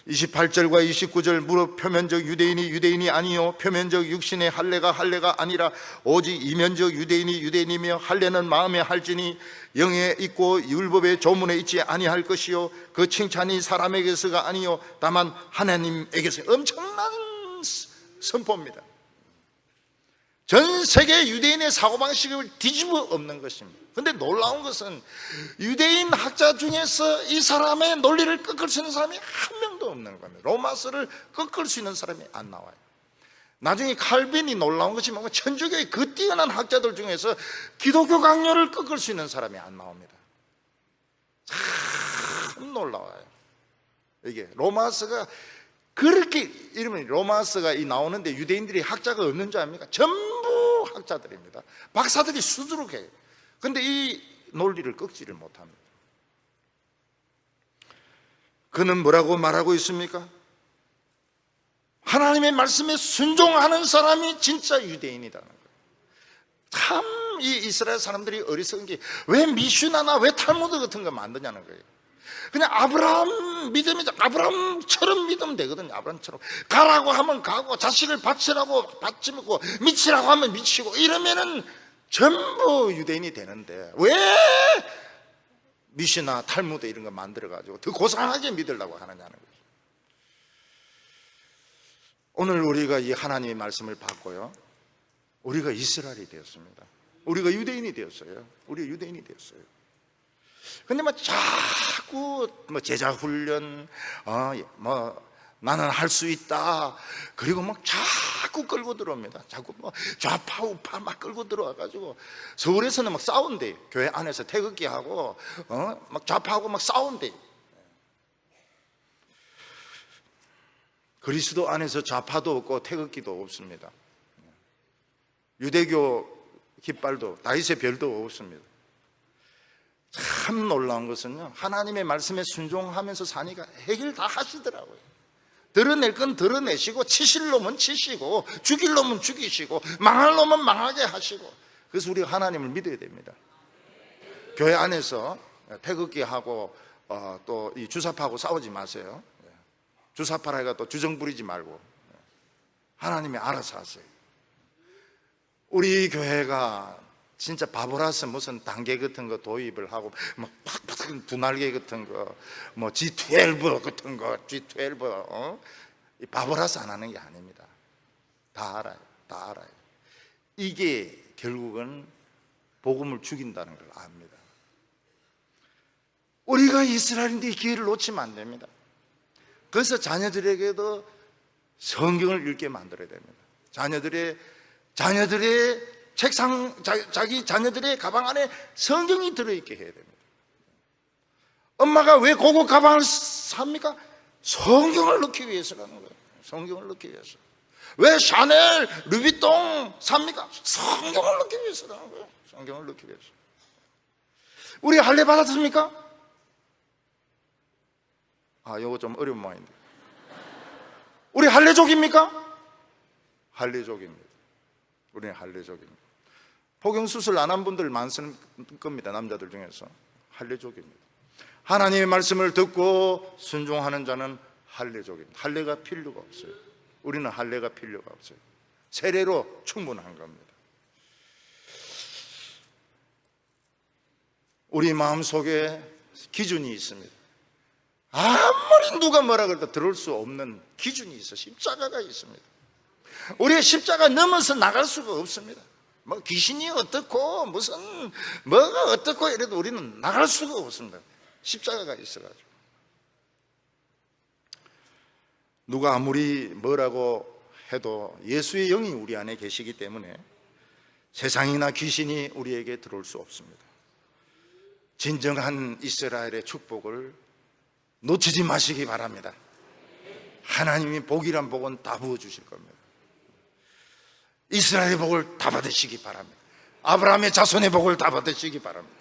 28절과 29절 무릇 표면적 유대인이 아니요 표면적 육신의 할례가 아니라 오직 이면적 유대인이며 할례는 마음에 할지니 영에 있고 율법의 조문에 있지 아니할 것이요 그 칭찬이 사람에게서가 아니요 다만 하나님에게서. 엄청난 선포입니다. 전 세계 유대인의 사고방식을 뒤집어 엎는 것입니다. 그런데 놀라운 것은 유대인 학자 중에서 이 사람의 논리를 꺾을 수 있는 사람이 한 명도 없는 겁니다. 로마서를 꺾을 수 있는 사람이 안 나와요. 나중에 칼빈이 놀라운 것이 뭐냐면 천주교의 그 뛰어난 학자들 중에서 기독교 강요를 꺾을 수 있는 사람이 안 나옵니다. 참 놀라워요. 이게 로마서가 그렇게, 이러면 로마서가 나오는데 유대인들이 학자가 없는 줄 압니까? 전부 학자들입니다. 박사들이 수두룩해요. 그런데 이 논리를 꺾지를 못합니다. 그는 뭐라고 말하고 있습니까? 하나님의 말씀에 순종하는 사람이 진짜 유대인이라는 거예요. 참 이 이스라엘 사람들이 어리석은 게 왜 미슈나나 왜 탈무드 같은 거 만드냐는 거예요. 그냥 아브라함 믿음이죠. 아브라함처럼 믿으면 되거든요. 아브라함처럼 가라고 하면 가고, 자식을 바치라고 바치고, 미치라고 하면 미치고, 이러면은 전부 유대인이 되는데 왜 미슈나 탈무드 이런 거 만들어가지고 더 고상하게 믿으려고 하느냐는 거예요. 오늘 우리가 이 하나님의 말씀을 받고요, 우리가 이스라엘이 되었습니다. 우리가 유대인이 되었어요. 우리가 유대인이 되었어요. 근데 자꾸 제자 훈련, 나는 할 수 있다. 그리고 자꾸 끌고 들어옵니다. 자꾸 좌파 우파 막 끌고 들어와가지고 서울에서는 싸운대. 교회 안에서 태극기 하고 좌파하고 싸운대. 그리스도 안에서 좌파도 없고 태극기도 없습니다. 유대교 깃발도 다윗의 별도 없습니다. 참 놀라운 것은요, 하나님의 말씀에 순종하면서 사니까 해결 다 하시더라고요. 드러낼 건 드러내시고, 치실 놈은 치시고, 죽일 놈은 죽이시고, 망할 놈은 망하게 하시고. 그래서 우리가 하나님을 믿어야 됩니다. 교회 안에서 태극기하고 또 이 주사파하고 싸우지 마세요. 주사파라가 또 주정 부리지 말고 하나님이 알아서 하세요. 우리 교회가 진짜 바보라서 무슨 단계 같은 거 도입을 하고 팍팍 분할계 같은 거 G12 같은 거 G12 이 바보라서 안 하는 게 아닙니다. 다 알아요. 다 알아요. 이게 결국은 복음을 죽인다는 걸 압니다. 우리가 이스라엘인데 이 기회를 놓치면 안 됩니다. 그래서 자녀들에게도 성경을 읽게 만들어야 됩니다. 자녀들의 책상, 자기 자녀들의 가방 안에 성경이 들어있게 해야 됩니다. 엄마가 왜 고급 가방을 삽니까? 성경을 넣기 위해서라는 거예요. 성경을 넣기 위해서. 왜 샤넬, 루비통 삽니까? 성경을 넣기 위해서라는 거예요. 성경을 넣기 위해서. 우리 할례 받았습니까? 요거 좀 어려운 모양인데. 우리 할례족입니까? 할례족입니다. 우리는 할례족입니다. 포경수술 안 한 분들 많을 겁니다. 남자들 중에서. 할례족입니다. 하나님의 말씀을 듣고 순종하는 자는 할례족입니다. 할례가 필요가 없어요. 우리는 할례가 필요가 없어요. 세례로 충분한 겁니다. 우리 마음속에 기준이 있습니다. 아무리 누가 뭐라 그래도 들을 수 없는 기준이 있어. 십자가가 있습니다. 우리의 십자가 넘어서 나갈 수가 없습니다. 귀신이 어떻고 무슨 뭐가 어떻고 이래도 우리는 나갈 수가 없습니다. 십자가가 있어가지고. 누가 아무리 뭐라고 해도 예수의 영이 우리 안에 계시기 때문에 세상이나 귀신이 우리에게 들어올 수 없습니다. 진정한 이스라엘의 축복을 놓치지 마시기 바랍니다. 하나님이 복이란 복은 다 부어주실 겁니다. 이스라엘의 복을 다 받으시기 바랍니다. 아브라함의 자손의 복을 다 받으시기 바랍니다.